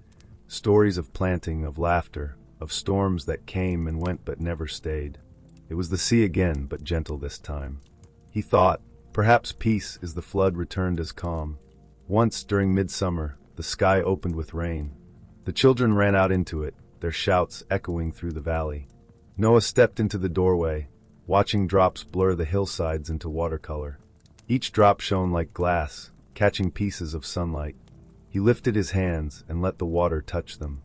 stories of planting, of laughter, of storms that came and went but never stayed. It was the sea again, but gentle this time. He thought, perhaps peace is the flood returned as calm. Once, during midsummer, the sky opened with rain. The children ran out into it, their shouts echoing through the valley. Noah stepped into the doorway, watching drops blur the hillsides into watercolor. Each drop shone like glass, catching pieces of sunlight. He lifted his hands and let the water touch them.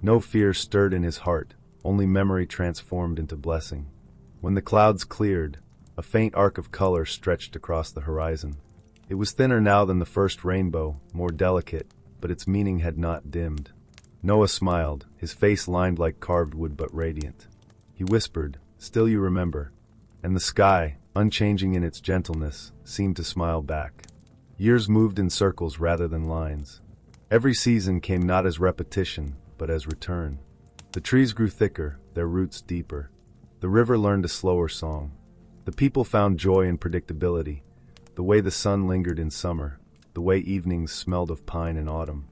No fear stirred in his heart, only memory transformed into blessing. When the clouds cleared, a faint arc of color stretched across the horizon. It was thinner now than the first rainbow, more delicate, but its meaning had not dimmed. Noah smiled, his face lined like carved wood but radiant. He whispered, "Still you remember." And the sky, unchanging in its gentleness, seemed to smile back. Years moved in circles rather than lines. Every season came not as repetition, but as return. The trees grew thicker, their roots deeper. The river learned a slower song. The people found joy in predictability, the way the sun lingered in summer, the way evenings smelled of pine in autumn.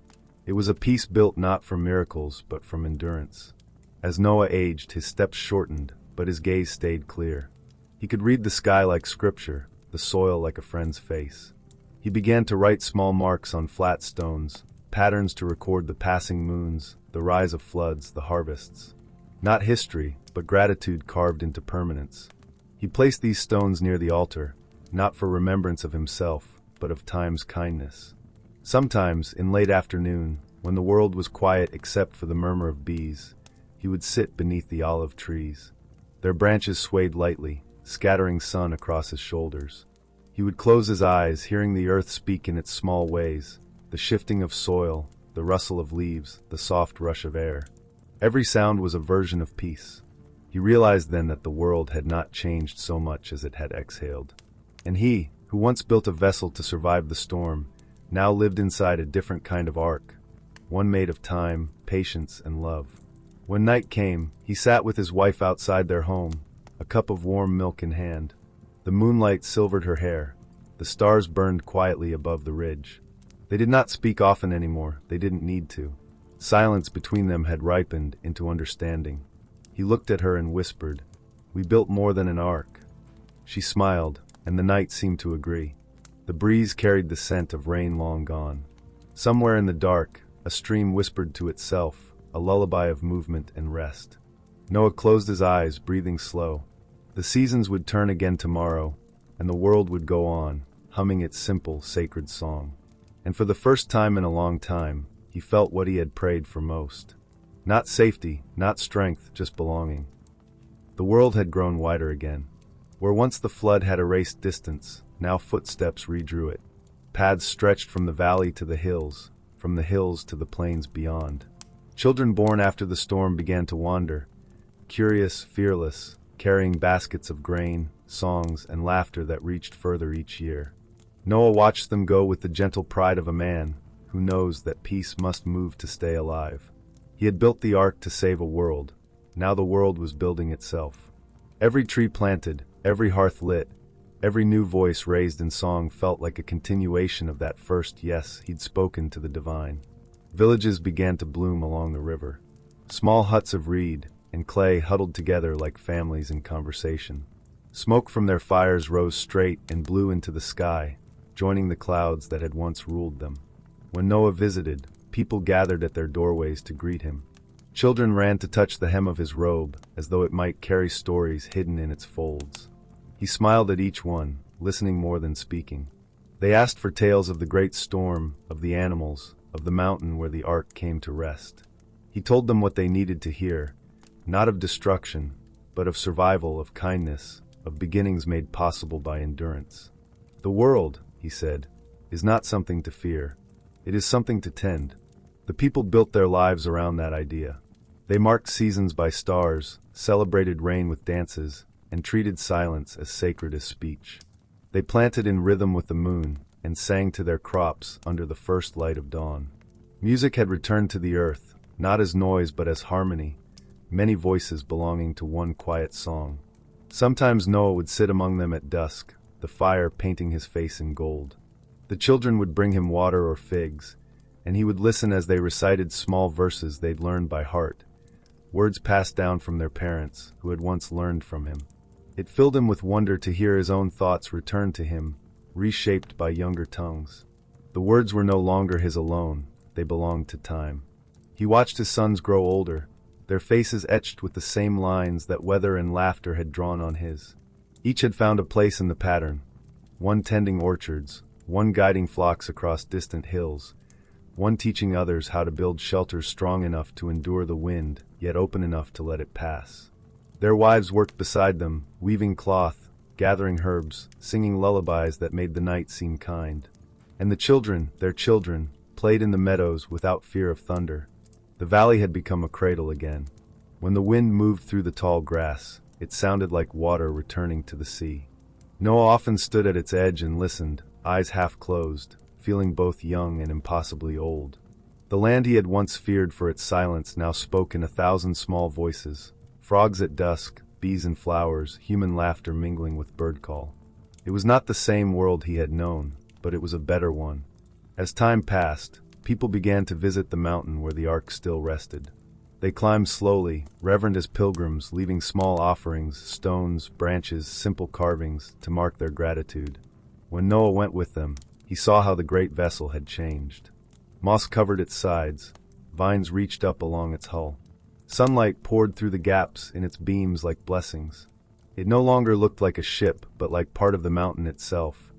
It was a peace built not from miracles, but from endurance. As Noah aged, his steps shortened, but his gaze stayed clear. He could read the sky like scripture, the soil like a friend's face. He began to write small marks on flat stones, patterns to record the passing moons, the rise of floods, the harvests. Not history, but gratitude carved into permanence. He placed these stones near the altar, not for remembrance of himself, but of time's kindness. Sometimes, in late afternoon, when the world was quiet except for the murmur of bees, he would sit beneath the olive trees. Their branches swayed lightly, scattering sun across his shoulders. He would close his eyes, hearing the earth speak in its small ways, the shifting of soil, the rustle of leaves, the soft rush of air. Every sound was a version of peace. He realized then that the world had not changed so much as it had exhaled. And he, who once built a vessel to survive the storm, now lived inside a different kind of ark, one made of time, patience, and love. When night came, he sat with his wife outside their home, a cup of warm milk in hand. The moonlight silvered her hair. The stars burned quietly above the ridge. They did not speak often anymore, they didn't need to. Silence between them had ripened into understanding. He looked at her and whispered, "We built more than an ark." She smiled, and the night seemed to agree. The breeze carried the scent of rain long gone. Somewhere in the dark, a stream whispered to itself, a lullaby of movement and rest. Noah closed his eyes, breathing slow. The seasons would turn again tomorrow, and the world would go on, humming its simple, sacred song. And for the first time in a long time, he felt what he had prayed for most. Not safety, not strength, just belonging. The world had grown wider again. Where once the flood had erased distance, now footsteps redrew it. Paths stretched from the valley to the hills, from the hills to the plains beyond. Children born after the storm began to wander, curious, fearless, carrying baskets of grain, songs, and laughter that reached further each year. Noah watched them go with the gentle pride of a man who knows that peace must move to stay alive. He had built the ark to save a world. Now the world was building itself. Every tree planted, every hearth lit, every new voice raised in song felt like a continuation of that first yes he'd spoken to the divine. Villages began to bloom along the river. Small huts of reed and clay huddled together like families in conversation. Smoke from their fires rose straight and blew into the sky, joining the clouds that had once ruled them. When Noah visited, people gathered at their doorways to greet him. Children ran to touch the hem of his robe, as though it might carry stories hidden in its folds. He smiled at each one, listening more than speaking. They asked for tales of the great storm, of the animals, of the mountain where the ark came to rest. He told them what they needed to hear, not of destruction, but of survival, of kindness, of beginnings made possible by endurance. The world, he said, is not something to fear. It is something to tend. The people built their lives around that idea. They marked seasons by stars, celebrated rain with dances, and treated silence as sacred as speech. They planted in rhythm with the moon and sang to their crops under the first light of dawn. Music had returned to the earth, not as noise but as harmony, many voices belonging to one quiet song. Sometimes Noah would sit among them at dusk, the fire painting his face in gold. The children would bring him water or figs, and he would listen as they recited small verses they'd learned by heart, words passed down from their parents, who had once learned from him. It filled him with wonder to hear his own thoughts return to him, reshaped by younger tongues. The words were no longer his alone, they belonged to time. He watched his sons grow older, their faces etched with the same lines that weather and laughter had drawn on his. Each had found a place in the pattern, one tending orchards, one guiding flocks across distant hills, one teaching others how to build shelters strong enough to endure the wind, yet open enough to let it pass. Their wives worked beside them, weaving cloth, gathering herbs, singing lullabies that made the night seem kind. And the children, their children, played in the meadows without fear of thunder. The valley had become a cradle again. When the wind moved through the tall grass, it sounded like water returning to the sea. Noah often stood at its edge and listened, eyes half closed, feeling both young and impossibly old. The land he had once feared for its silence now spoke in 1,000 small voices, frogs at dusk, bees and flowers, human laughter mingling with bird call. It was not the same world he had known, but it was a better one. As time passed, people began to visit the mountain where the ark still rested. They climbed slowly, reverent as pilgrims, leaving small offerings, stones, branches, simple carvings, to mark their gratitude. When Noah went with them, he saw how the great vessel had changed. Moss covered its sides, vines reached up along its hull. Sunlight poured through the gaps in its beams like blessings. It no longer looked like a ship, but like part of the mountain itself,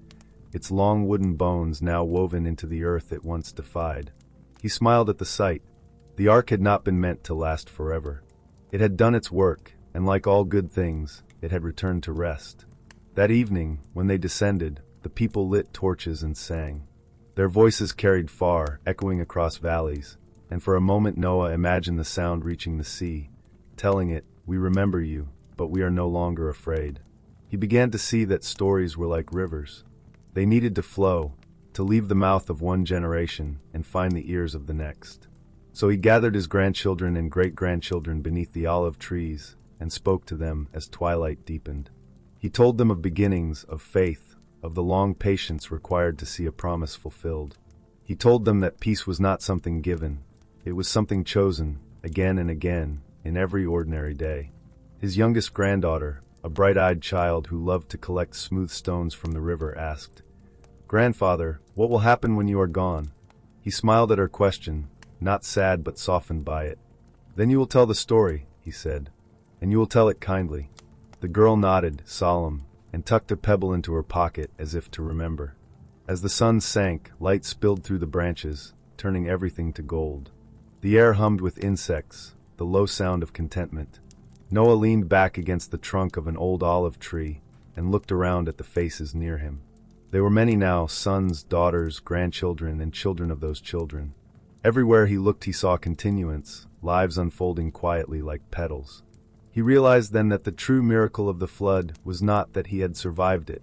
its long wooden bones now woven into the earth it once defied. He smiled at the sight. The ark had not been meant to last forever. It had done its work, and like all good things, it had returned to rest. That evening, when they descended, the people lit torches and sang. Their voices carried far, echoing across valleys, and for a moment Noah imagined the sound reaching the sea, telling it, "We remember you, but we are no longer afraid." He began to see that stories were like rivers. They needed to flow, to leave the mouth of one generation and find the ears of the next. So he gathered his grandchildren and great-grandchildren beneath the olive trees and spoke to them as twilight deepened. He told them of beginnings, of faith, of the long patience required to see a promise fulfilled. He told them that peace was not something given, it was something chosen, again and again, in every ordinary day. His youngest granddaughter, a bright-eyed child who loved to collect smooth stones from the river, asked, "Grandfather, what will happen when you are gone?" He smiled at her question, not sad but softened by it. "Then you will tell the story," he said, "and you will tell it kindly." The girl nodded, solemn, and tucked a pebble into her pocket as if to remember. As the sun sank, light spilled through the branches, turning everything to gold. The air hummed with insects, the low sound of contentment. Noah leaned back against the trunk of an old olive tree and looked around at the faces near him. There were many now, sons, daughters, grandchildren, and children of those children. Everywhere he looked he saw continuance, lives unfolding quietly like petals. He realized then that the true miracle of the flood was not that he had survived it,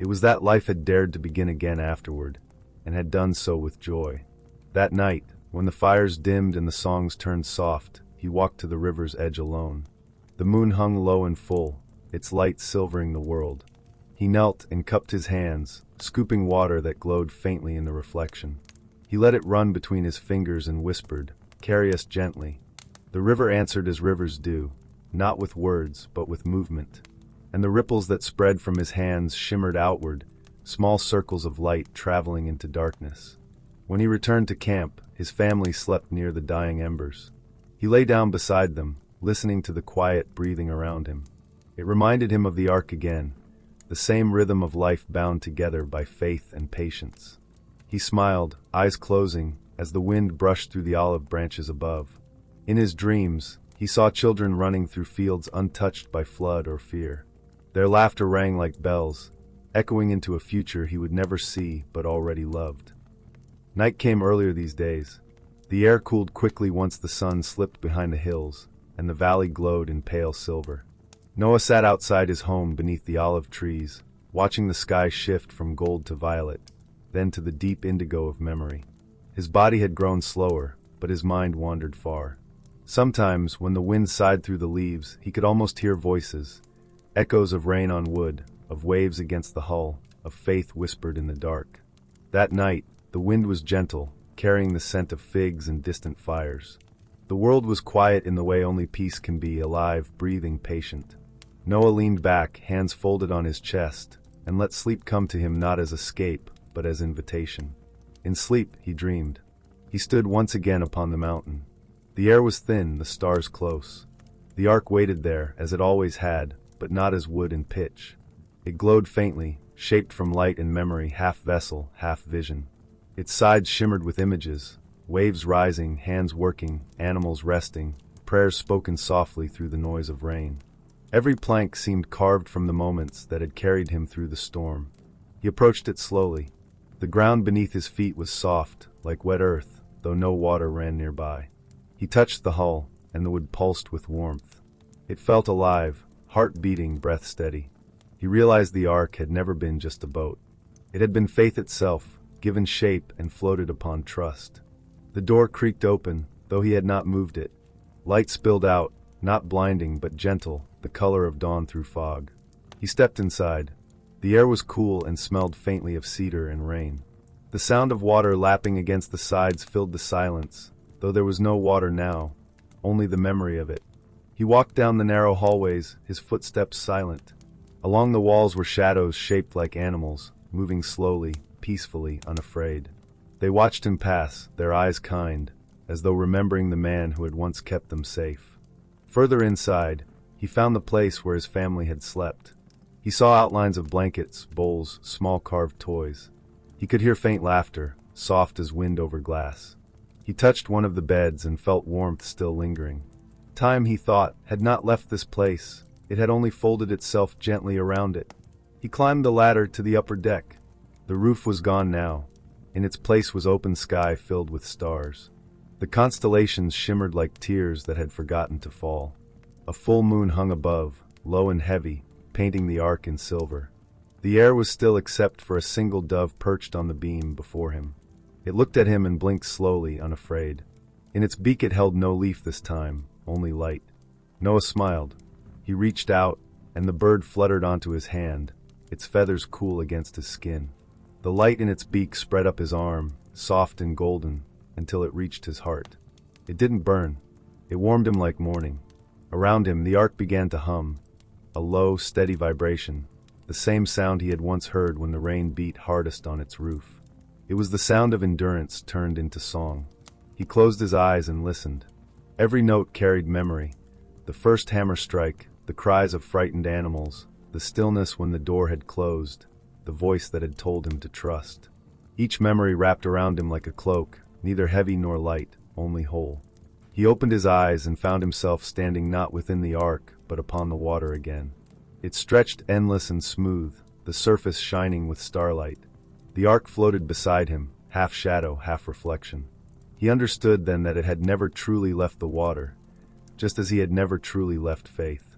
It was that life had dared to begin again afterward, and had done so with joy. That night, when the fires dimmed and the songs turned soft, he walked to the river's edge alone. The moon hung low and full, its light silvering the world. He knelt and cupped his hands, scooping water that glowed faintly in the reflection. He let it run between his fingers and whispered, "Carry us gently." The river answered as rivers do, not with words, but with movement. And the ripples that spread from his hands shimmered outward, small circles of light traveling into darkness. When he returned to camp, his family slept near the dying embers. He lay down beside them, listening to the quiet breathing around him. It reminded him of the ark again, the same rhythm of life bound together by faith and patience. He smiled, eyes closing, as the wind brushed through the olive branches above. In his dreams, he saw children running through fields untouched by flood or fear. Their laughter rang like bells, echoing into a future he would never see but already loved. Night came earlier these days. The air cooled quickly once the sun slipped behind the hills, and the valley glowed in pale silver. Noah sat outside his home beneath the olive trees, watching the sky shift from gold to violet, then to the deep indigo of memory. His body had grown slower, but his mind wandered far. Sometimes, when the wind sighed through the leaves, he could almost hear voices, echoes of rain on wood, of waves against the hull, of faith whispered in the dark. That night, the wind was gentle, carrying the scent of figs and distant fires. The world was quiet in the way only peace can be, alive, breathing, patient. Noah leaned back, hands folded on his chest, and let sleep come to him not as escape, but as invitation. In sleep, he dreamed. He stood once again upon the mountain. The air was thin, the stars close. The ark waited there, as it always had, but not as wood and pitch. It glowed faintly, shaped from light and memory, half vessel, half vision. Its sides shimmered with images, waves rising, hands working, animals resting, prayers spoken softly through the noise of rain. Every plank seemed carved from the moments that had carried him through the storm. He approached it slowly. The ground beneath his feet was soft, like wet earth, though no water ran nearby. He touched the hull, and the wood pulsed with warmth. It felt alive, heart beating, breath steady. He realized the ark had never been just a boat. It had been faith itself, given shape and floated upon trust. The door creaked open, though he had not moved it. Light spilled out, not blinding but gentle, the color of dawn through fog. He stepped inside. The air was cool and smelled faintly of cedar and rain. The sound of water lapping against the sides filled the silence, though there was no water now, only the memory of it. He walked down the narrow hallways, his footsteps silent. Along the walls were shadows shaped like animals, moving slowly, peacefully, unafraid. They watched him pass, their eyes kind, as though remembering the man who had once kept them safe. Further inside, he found the place where his family had slept. He saw outlines of blankets, bowls, small carved toys. He could hear faint laughter, soft as wind over glass. He touched one of the beds and felt warmth still lingering. Time, he thought, had not left this place. It had only folded itself gently around it. He climbed the ladder to the upper deck. The roof was gone now. In its place was open sky filled with stars. The constellations shimmered like tears that had forgotten to fall. A full moon hung above, low and heavy, painting the ark in silver. The air was still except for a single dove perched on the beam before him. It looked at him and blinked slowly, unafraid. In its beak it held no leaf this time, only light. Noah smiled. He reached out, and the bird fluttered onto his hand, its feathers cool against his skin. The light in its beak spread up his arm, soft and golden, until it reached his heart. It didn't burn. It warmed him like morning. Around him, the ark began to hum, a low, steady vibration, the same sound he had once heard when the rain beat hardest on its roof. It was the sound of endurance turned into song. He closed his eyes and listened. Every note carried memory. The first hammer strike, the cries of frightened animals, the stillness when the door had closed, the voice that had told him to trust. Each memory wrapped around him like a cloak, neither heavy nor light, only whole. He opened his eyes and found himself standing not within the ark, but upon the water again. It stretched endless and smooth, the surface shining with starlight. The ark floated beside him, half shadow, half reflection. He understood then that it had never truly left the water, just as he had never truly left faith.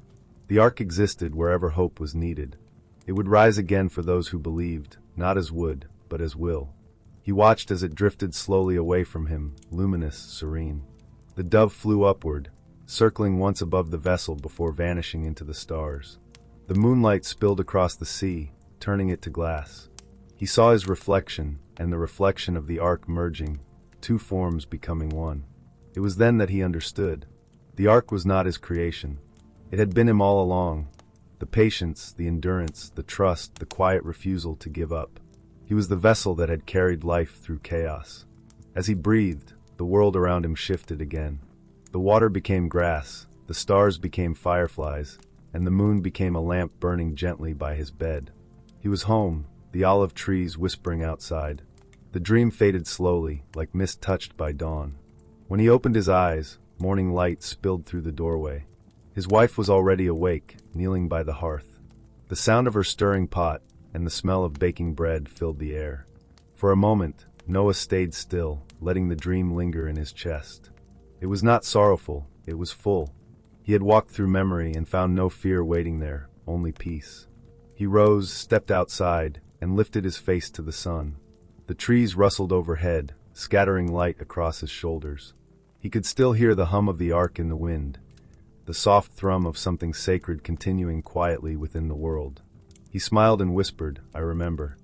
The ark existed wherever hope was needed. It would rise again for those who believed, not as wood, but as will. He watched as it drifted slowly away from him, luminous, serene. The dove flew upward, circling once above the vessel before vanishing into the stars. The moonlight spilled across the sea, turning it to glass. He saw his reflection, and the reflection of the ark merging, two forms becoming one. It was then that he understood. The ark was not his creation. It had been him all along. The patience, the endurance, the trust, the quiet refusal to give up. He was the vessel that had carried life through chaos. As he breathed, the world around him shifted again. The water became grass, the stars became fireflies, and the moon became a lamp burning gently by his bed. He was home, the olive trees whispering outside. The dream faded slowly, like mist touched by dawn. When he opened his eyes, morning light spilled through the doorway. His wife was already awake, kneeling by the hearth. The sound of her stirring pot and the smell of baking bread filled the air. For a moment, Noah stayed still, letting the dream linger in his chest. It was not sorrowful, it was full. He had walked through memory and found no fear waiting there, only peace. He rose, stepped outside, and lifted his face to the sun. The trees rustled overhead, scattering light across his shoulders. He could still hear the hum of the ark in the wind, the soft thrum of something sacred continuing quietly within the world. He smiled and whispered, "I remember."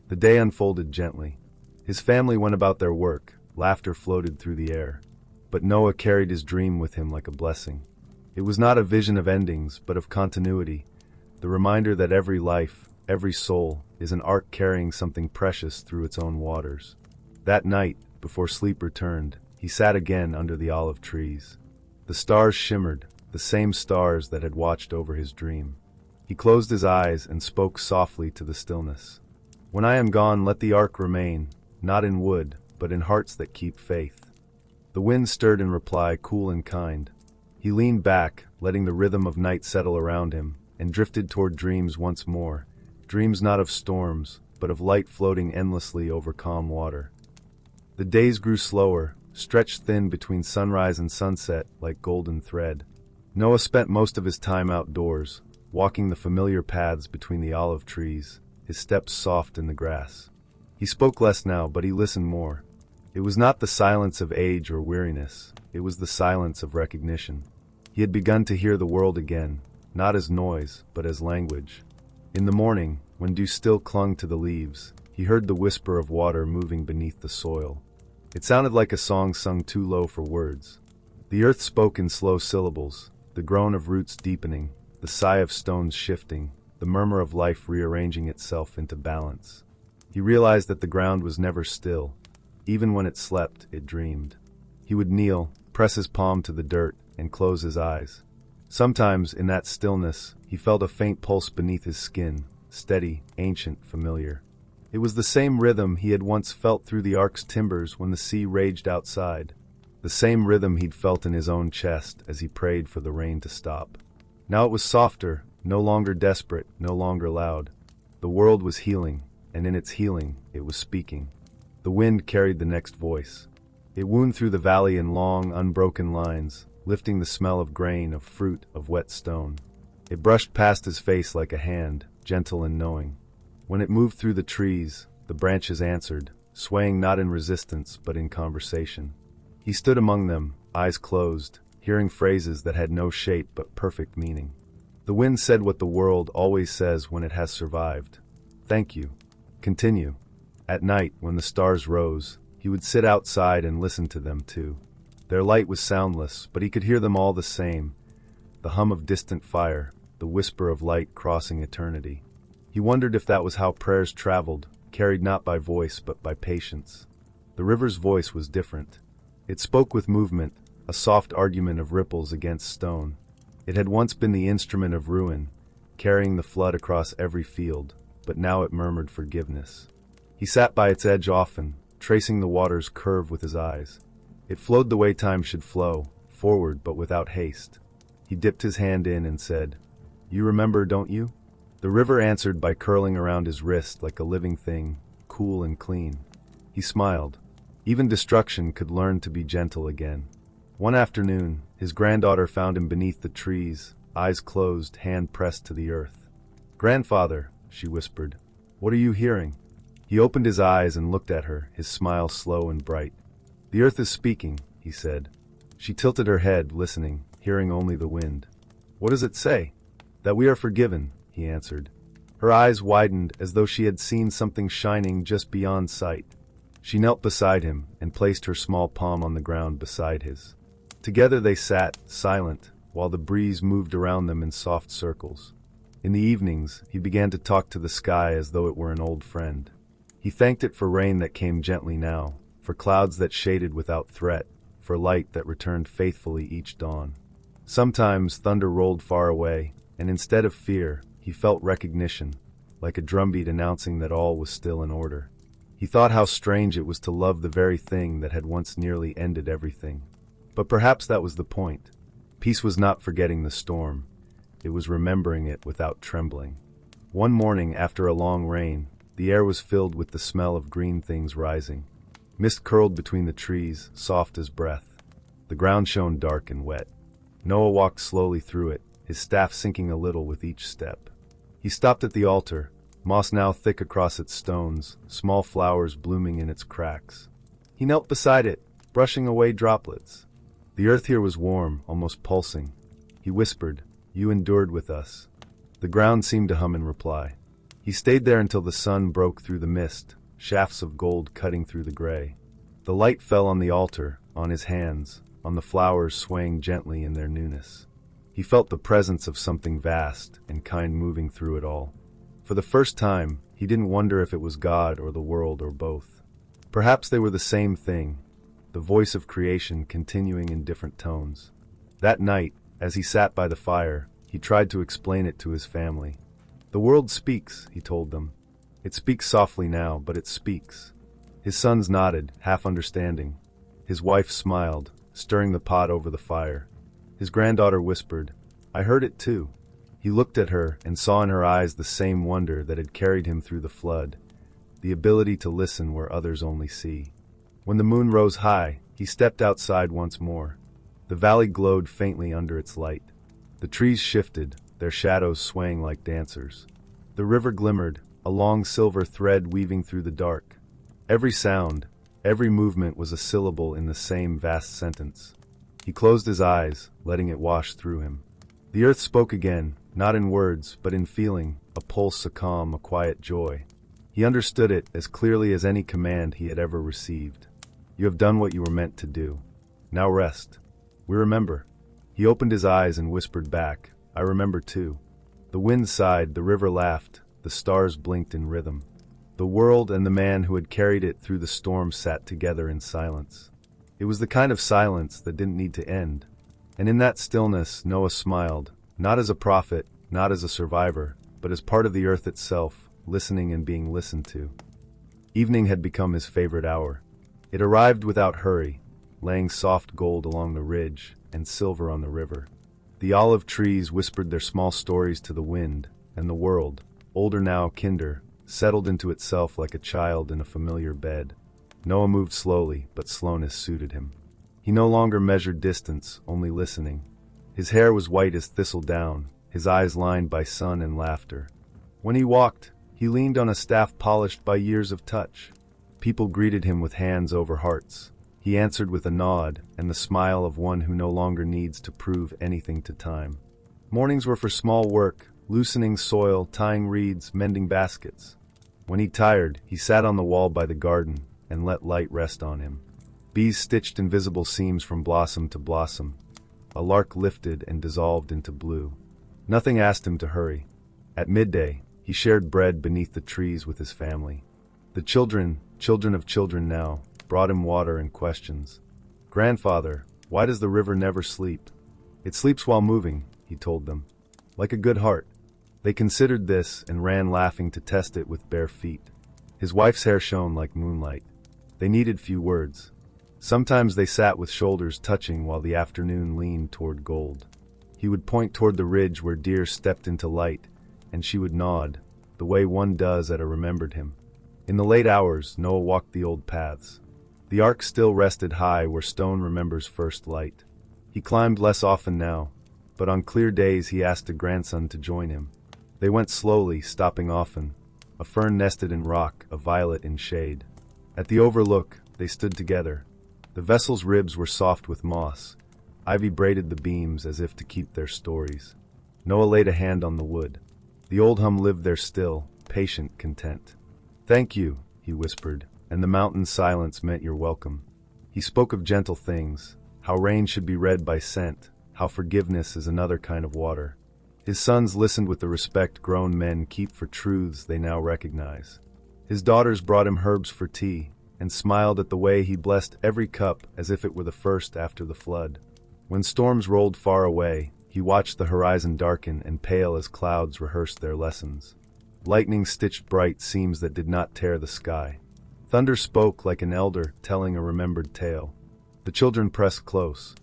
The day unfolded gently. His family went about their work, laughter floated through the air. But Noah carried his dream with him like a blessing. It was not a vision of endings, but of continuity, the reminder that every life, every soul, is an ark carrying something precious through its own waters. That night, before sleep returned, he sat again under the olive trees. The stars shimmered, the same stars that had watched over his dream. He closed his eyes and spoke softly to the stillness. "When I am gone, let the ark remain, not in wood, but in hearts that keep faith." The wind stirred in reply, cool and kind. He leaned back, letting the rhythm of night settle around him, and drifted toward dreams once more, dreams not of storms, but of light floating endlessly over calm water. The days grew slower, stretched thin between sunrise and sunset like golden thread. Noah spent most of his time outdoors, walking the familiar paths between the olive trees, his steps soft in the grass. He spoke less now, but he listened more. It was not the silence of age or weariness, it was the silence of recognition. He had begun to hear the world again, not as noise, but as language. In the morning, when dew still clung to the leaves, he heard the whisper of water moving beneath the soil. It sounded like a song sung too low for words. The earth spoke in slow syllables, the groan of roots deepening, the sigh of stones shifting, the murmur of life rearranging itself into balance. He realized that the ground was never still. Even when it slept, it dreamed. He would kneel, press his palm to the dirt, and close his eyes. Sometimes, in that stillness, he felt a faint pulse beneath his skin, steady, ancient, familiar. It was the same rhythm he had once felt through the ark's timbers when the sea raged outside. The same rhythm he'd felt in his own chest as he prayed for the rain to stop. Now it was softer, no longer desperate, no longer loud. The world was healing, and in its healing, it was speaking. The wind carried the next voice. It wound through the valley in long, unbroken lines, lifting the smell of grain, of fruit, of wet stone. It brushed past his face like a hand, gentle and knowing. When it moved through the trees, the branches answered, swaying not in resistance but in conversation. He stood among them, eyes closed, hearing phrases that had no shape but perfect meaning. The wind said what the world always says when it has survived. "Thank you. Continue." At night, when the stars rose, he would sit outside and listen to them too. Their light was soundless, but he could hear them all the same. The hum of distant fire, the whisper of light crossing eternity. He wondered if that was how prayers traveled, carried not by voice but by patience. The river's voice was different. It spoke with movement, a soft argument of ripples against stone. It had once been the instrument of ruin, carrying the flood across every field, but now it murmured forgiveness. He sat by its edge often, tracing the water's curve with his eyes. It flowed the way time should flow, forward but without haste. He dipped his hand in and said, "You remember, don't you?" The river answered by curling around his wrist like a living thing, cool and clean. He smiled. Even destruction could learn to be gentle again. One afternoon, his granddaughter found him beneath the trees, eyes closed, hand pressed to the earth. "Grandfather, she whispered. What are you hearing? He opened his eyes and looked at her, his smile slow and bright. The earth is speaking, he said. She tilted her head, listening, hearing only the wind. What does it say? That we are forgiven, he answered. Her eyes widened as though she had seen something shining just beyond sight. She knelt beside him and placed her small palm on the ground beside his. Together they sat, silent, while the breeze moved around them in soft circles. In the evenings, he began to talk to the sky as though it were an old friend. He thanked it for rain that came gently now, for clouds that shaded without threat, for light that returned faithfully each dawn. Sometimes thunder rolled far away, and instead of fear, he felt recognition, like a drumbeat announcing that all was still in order. He thought how strange it was to love the very thing that had once nearly ended everything. But perhaps that was the point. Peace was not forgetting the storm. It was remembering it without trembling. One morning after a long rain, the air was filled with the smell of green things rising. Mist curled between the trees, soft as breath. The ground shone dark and wet. Noah walked slowly through it, his staff sinking a little with each step. He stopped at the altar, moss now thick across its stones, small flowers blooming in its cracks. He knelt beside it, brushing away droplets. The earth here was warm, almost pulsing. He whispered, "You endured with us." The ground seemed to hum in reply. He stayed there until the sun broke through the mist, shafts of gold cutting through the gray. The light fell on the altar, on his hands, on the flowers swaying gently in their newness. He felt the presence of something vast and kind moving through it all. For the first time, he didn't wonder if it was God or the world or both. Perhaps they were the same thing, the voice of creation continuing in different tones. That night, as he sat by the fire, he tried to explain it to his family. The world speaks, he told them. It speaks softly now, but it speaks. His sons nodded, half understanding. His wife smiled, stirring the pot over the fire. His granddaughter whispered, "I heard it too." He looked at her and saw in her eyes the same wonder that had carried him through the flood, the ability to listen where others only see. When the moon rose high, he stepped outside once more. The valley glowed faintly under its light. The trees shifted, their shadows swaying like dancers. The river glimmered, a long silver thread weaving through the dark. Every sound, every movement was a syllable in the same vast sentence. He closed his eyes, letting it wash through him. The earth spoke again, not in words, but in feeling, a pulse, a calm, a quiet joy. He understood it as clearly as any command he had ever received. You have done what you were meant to do. Now rest. We remember. He opened his eyes and whispered back, I remember too. The wind sighed, the river laughed, the stars blinked in rhythm. The world and the man who had carried it through the storm sat together in silence. It was the kind of silence that didn't need to end. And in that stillness, Noah smiled, not as a prophet, not as a survivor, but as part of the earth itself, listening and being listened to. Evening had become his favorite hour. It arrived without hurry, laying soft gold along the ridge and silver on the river. The olive trees whispered their small stories to the wind, and the world, older now, kinder, settled into itself like a child in a familiar bed. Noah moved slowly, but slowness suited him. He no longer measured distance, only listening. His hair was white as thistledown, his eyes lined by sun and laughter. When he walked, he leaned on a staff polished by years of touch. People greeted him with hands over hearts. He answered with a nod and the smile of one who no longer needs to prove anything to time. Mornings were for small work, loosening soil, tying reeds, mending baskets. When he tired, he sat on the wall by the garden and let light rest on him. Bees stitched invisible seams from blossom to blossom. A lark lifted and dissolved into blue. Nothing asked him to hurry. At midday, he shared bread beneath the trees with his family. The children of children now, brought him water and questions. "Grandfather, why does the river never sleep?" "It sleeps while moving," he told them. "Like a good heart." They considered this and ran laughing to test it with bare feet. His wife's hair shone like moonlight. They needed few words. Sometimes they sat with shoulders touching while the afternoon leaned toward gold. He would point toward the ridge where deer stepped into light, and she would nod, the way one does at a remembered him. In the late hours, Noah walked the old paths. The ark still rested high where stone remembers first light. He climbed less often now, but on clear days he asked a grandson to join him. They went slowly, stopping often. A fern nested in rock, a violet in shade. At the overlook, they stood together. The vessel's ribs were soft with moss. Ivy braided the beams as if to keep their stories. Noah laid a hand on the wood. The old hum lived there still, patient, content. "Thank you," he whispered, and the mountain's silence meant you're welcome. He spoke of gentle things, how rain should be read by scent, how forgiveness is another kind of water. His sons listened with the respect grown men keep for truths they now recognize. His daughters brought him herbs for tea, and smiled at the way he blessed every cup as if it were the first after the flood. When storms rolled far away, he watched the horizon darken and pale as clouds rehearsed their lessons. Lightning stitched bright seams that did not tear the sky. Thunder spoke like an elder telling a remembered tale. The children pressed close.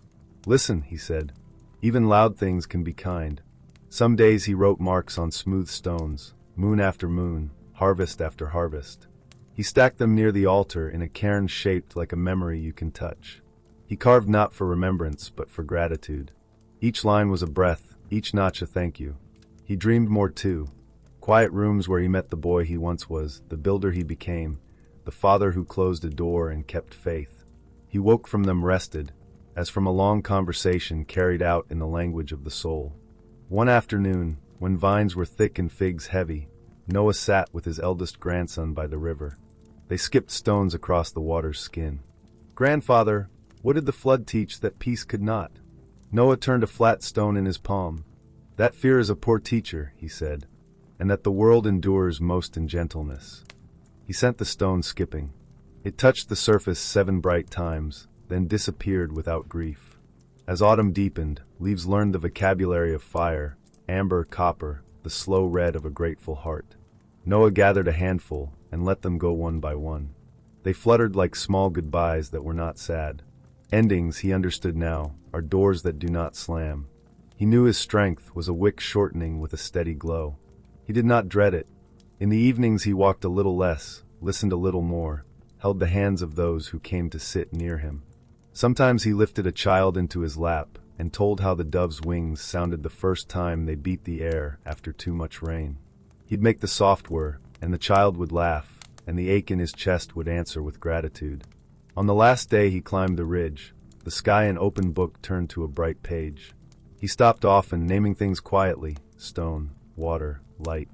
"Listen," he said. "Even loud things can be kind." Some days he wrote marks on smooth stones, moon after moon, harvest after harvest. He stacked them near the altar in a cairn shaped like a memory you can touch. He carved not for remembrance, but for gratitude. Each line was a breath, each notch a thank you. He dreamed more too. Quiet rooms where he met the boy he once was, the builder he became, the father who closed a door and kept faith. He woke from them rested, as from a long conversation carried out in the language of the soul. One afternoon, when vines were thick and figs heavy, Noah sat with his eldest grandson by the river. They skipped stones across the water's skin. "Grandfather, what did the flood teach that peace could not?" Noah turned a flat stone in his palm. "That fear is a poor teacher," he said, "and that the world endures most in gentleness." He sent the stone skipping. It touched the surface 7 bright times, then disappeared without grief. As autumn deepened, leaves learned the vocabulary of fire, amber, copper, the slow red of a grateful heart. Noah gathered a handful and let them go one by one. They fluttered like small goodbyes that were not sad. Endings, he understood now, are doors that do not slam. He knew his strength was a wick shortening with a steady glow. He did not dread it. In the evenings he walked a little less, listened a little more, held the hands of those who came to sit near him. Sometimes he lifted a child into his lap and told how the dove's wings sounded the first time they beat the air after too much rain. He'd make the soft whir, and the child would laugh, and the ache in his chest would answer with gratitude. On the last day he climbed the ridge. The sky and open book turned to a bright page. He stopped often, naming things quietly: stone, water, light.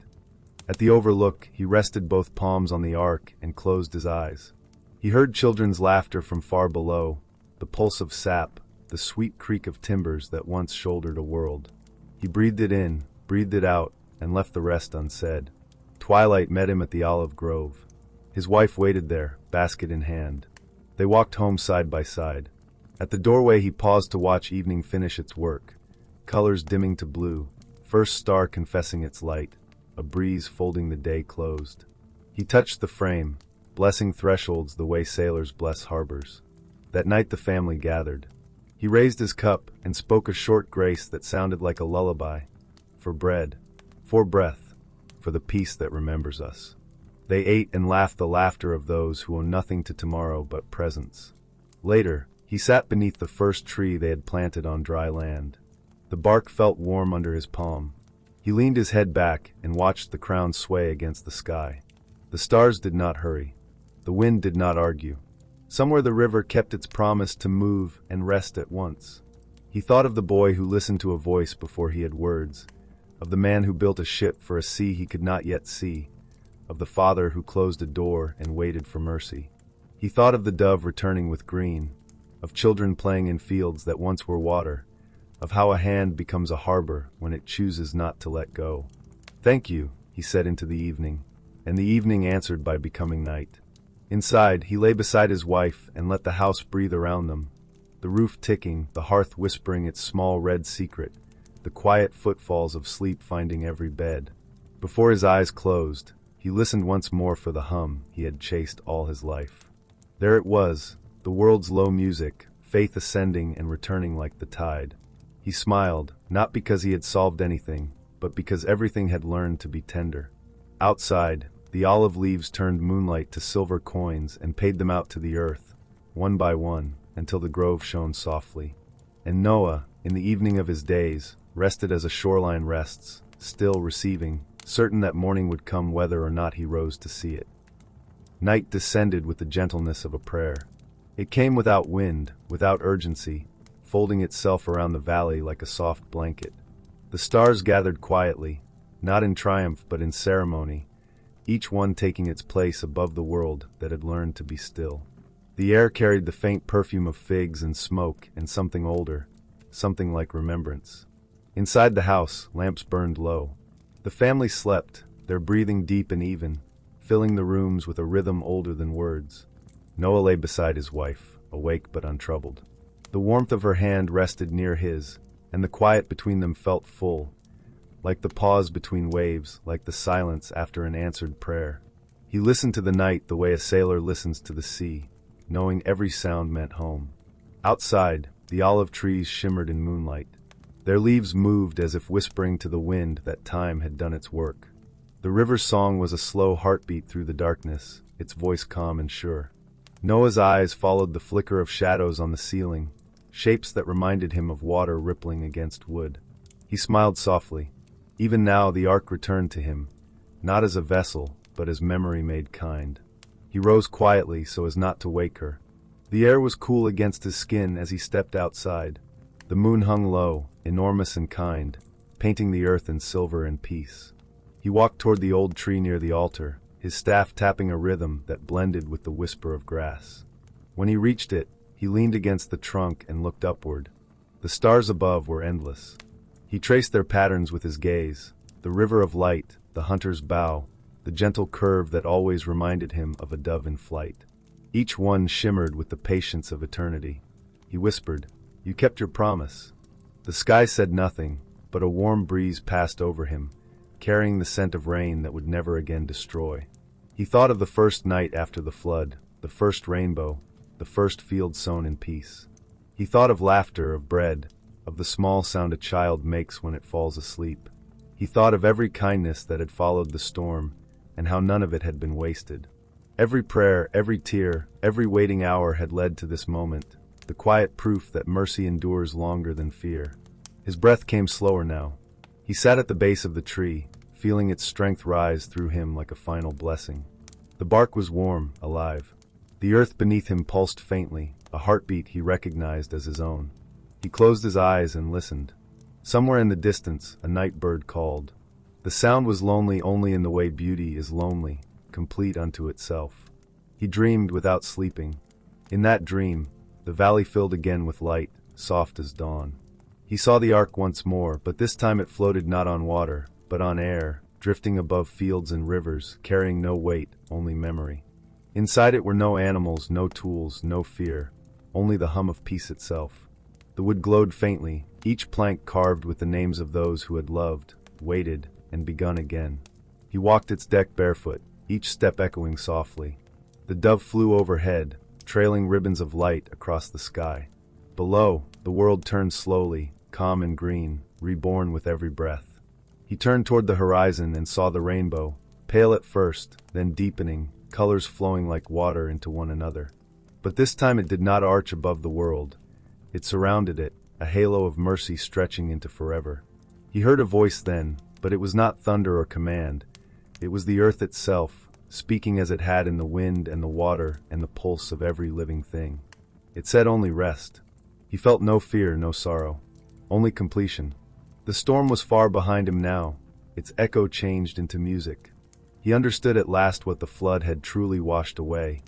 At the overlook, he rested both palms on the ark and closed his eyes. He heard children's laughter from far below, the pulse of sap, the sweet creak of timbers that once shouldered a world. He breathed it in, breathed it out, and left the rest unsaid. Twilight met him at the olive grove. His wife waited there, basket in hand. They walked home side by side. At the doorway he paused to watch evening finish its work, colors dimming to blue, first star confessing its light, a breeze folding the day closed. He touched the frame, blessing thresholds the way sailors bless harbors. That night the family gathered. He raised his cup and spoke a short grace that sounded like a lullaby. For bread, for breath, for the peace that remembers us. They ate and laughed the laughter of those who owe nothing to tomorrow but presence. Later, he sat beneath the first tree they had planted on dry land. The bark felt warm under his palm. He leaned his head back and watched the crown sway against the sky. The stars did not hurry. The wind did not argue. Somewhere the river kept its promise to move and rest at once. He thought of the boy who listened to a voice before he had words, of the man who built a ship for a sea he could not yet see, of the father who closed a door and waited for mercy. He thought of the dove returning with green, of children playing in fields that once were water, of how a hand becomes a harbor when it chooses not to let go. "Thank you," he said into the evening, and the evening answered by becoming night. Inside, he lay beside his wife and let the house breathe around them, the roof ticking, the hearth whispering its small red secret, the quiet footfalls of sleep finding every bed. Before his eyes closed, he listened once more for the hum he had chased all his life. There it was, the world's low music, faith ascending and returning like the tide. He smiled, not because he had solved anything, but because everything had learned to be tender. Outside, the olive leaves turned moonlight to silver coins and paid them out to the earth, one by one, until the grove shone softly. And Noah, in the evening of his days, rested as a shoreline rests, still receiving, certain that morning would come whether or not he rose to see it. Night descended with the gentleness of a prayer. It came without wind, without urgency, folding itself around the valley like a soft blanket. The stars gathered quietly, not in triumph but in ceremony, each one taking its place above the world that had learned to be still. The air carried the faint perfume of figs and smoke and something older, something like remembrance. Inside the house, lamps burned low. The family slept, their breathing deep and even, filling the rooms with a rhythm older than words. Noah lay beside his wife, awake but untroubled. The warmth of her hand rested near his, and the quiet between them felt full, like the pause between waves, like the silence after an answered prayer. He listened to the night the way a sailor listens to the sea, knowing every sound meant home. Outside, the olive trees shimmered in moonlight. Their leaves moved as if whispering to the wind that time had done its work. The river's song was a slow heartbeat through the darkness, its voice calm and sure. Noah's eyes followed the flicker of shadows on the ceiling, shapes that reminded him of water rippling against wood. He smiled softly. Even now the ark returned to him, not as a vessel, but as memory made kind. He rose quietly so as not to wake her. The air was cool against his skin as he stepped outside. The moon hung low, enormous and kind, painting the earth in silver and peace. He walked toward the old tree near the altar, his staff tapping a rhythm that blended with the whisper of grass. When he reached it, he leaned against the trunk and looked upward. The stars above were endless. He traced their patterns with his gaze, the river of light, the hunter's bow, the gentle curve that always reminded him of a dove in flight. Each one shimmered with the patience of eternity. He whispered, "You kept your promise." The sky said nothing, but a warm breeze passed over him, carrying the scent of rain that would never again destroy. He thought of the first night after the flood, the first rainbow, the first field sown in peace. He thought of laughter, of bread, of the small sound a child makes when it falls asleep. He thought of every kindness that had followed the storm, and how none of it had been wasted. Every prayer, every tear, every waiting hour had led to this moment, the quiet proof that mercy endures longer than fear. His breath came slower now. He sat at the base of the tree, feeling its strength rise through him like a final blessing. The bark was warm, alive. The earth beneath him pulsed faintly, a heartbeat he recognized as his own. He closed his eyes and listened. Somewhere in the distance, a night bird called. The sound was lonely only in the way beauty is lonely, complete unto itself. He dreamed without sleeping. In that dream, the valley filled again with light, soft as dawn. He saw the ark once more, but this time it floated not on water, but on air, drifting above fields and rivers, carrying no weight, only memory. Inside it were no animals, no tools, no fear, only the hum of peace itself. The wood glowed faintly, each plank carved with the names of those who had loved, waited, and begun again. He walked its deck barefoot, each step echoing softly. The dove flew overhead, trailing ribbons of light across the sky. Below, the world turned slowly, calm and green, reborn with every breath. He turned toward the horizon and saw the rainbow, pale at first, then deepening, colors flowing like water into one another. But this time it did not arch above the world. It surrounded it, a halo of mercy stretching into forever. He heard a voice then, but it was not thunder or command. It was the earth itself, speaking as it had in the wind and the water and the pulse of every living thing. It said only rest. He felt no fear, no sorrow, only completion. The storm was far behind him now, its echo changed into music. He understood at last what the flood had truly washed away.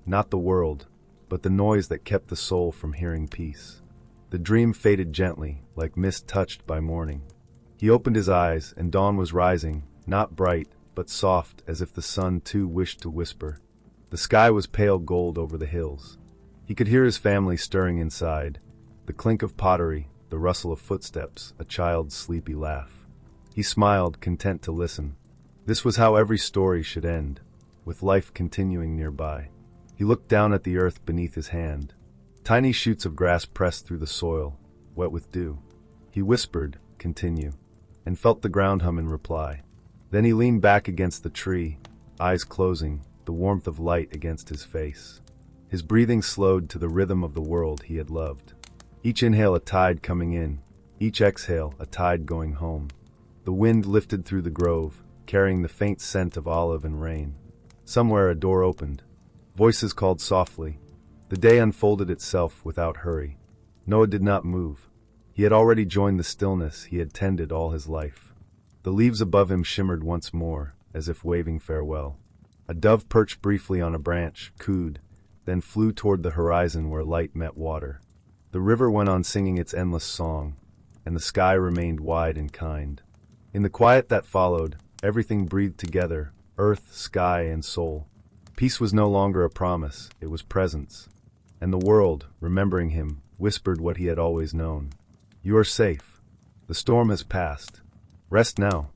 Not the world, but the noise that kept the soul from hearing peace. The dream faded gently, like mist touched by morning. He opened his eyes, and dawn was rising, not bright, but soft, as if the sun too wished to whisper. The sky was pale gold over the hills. He could hear his family stirring inside, the clink of pottery, the rustle of footsteps, a child's sleepy laugh. He smiled, content to listen. This was how every story should end, with life continuing nearby. He looked down at the earth beneath his hand. Tiny shoots of grass pressed through the soil, wet with dew. He whispered, "Continue," and felt the ground hum in reply. Then he leaned back against the tree, eyes closing, the warmth of light against his face. His breathing slowed to the rhythm of the world he had loved. Each inhale a tide coming in, each exhale a tide going home. The wind lifted through the grove, carrying the faint scent of olive and rain. Somewhere a door opened. Voices called softly. The day unfolded itself without hurry. Noah did not move. He had already joined the stillness he had tended all his life. The leaves above him shimmered once more, as if waving farewell. A dove perched briefly on a branch, cooed, then flew toward the horizon where light met water. The river went on singing its endless song, and the sky remained wide and kind. In the quiet that followed, everything breathed together, earth, sky, and soul. Peace was no longer a promise, it was presence. And the world, remembering him, whispered what he had always known. You are safe. The storm has passed. Rest now.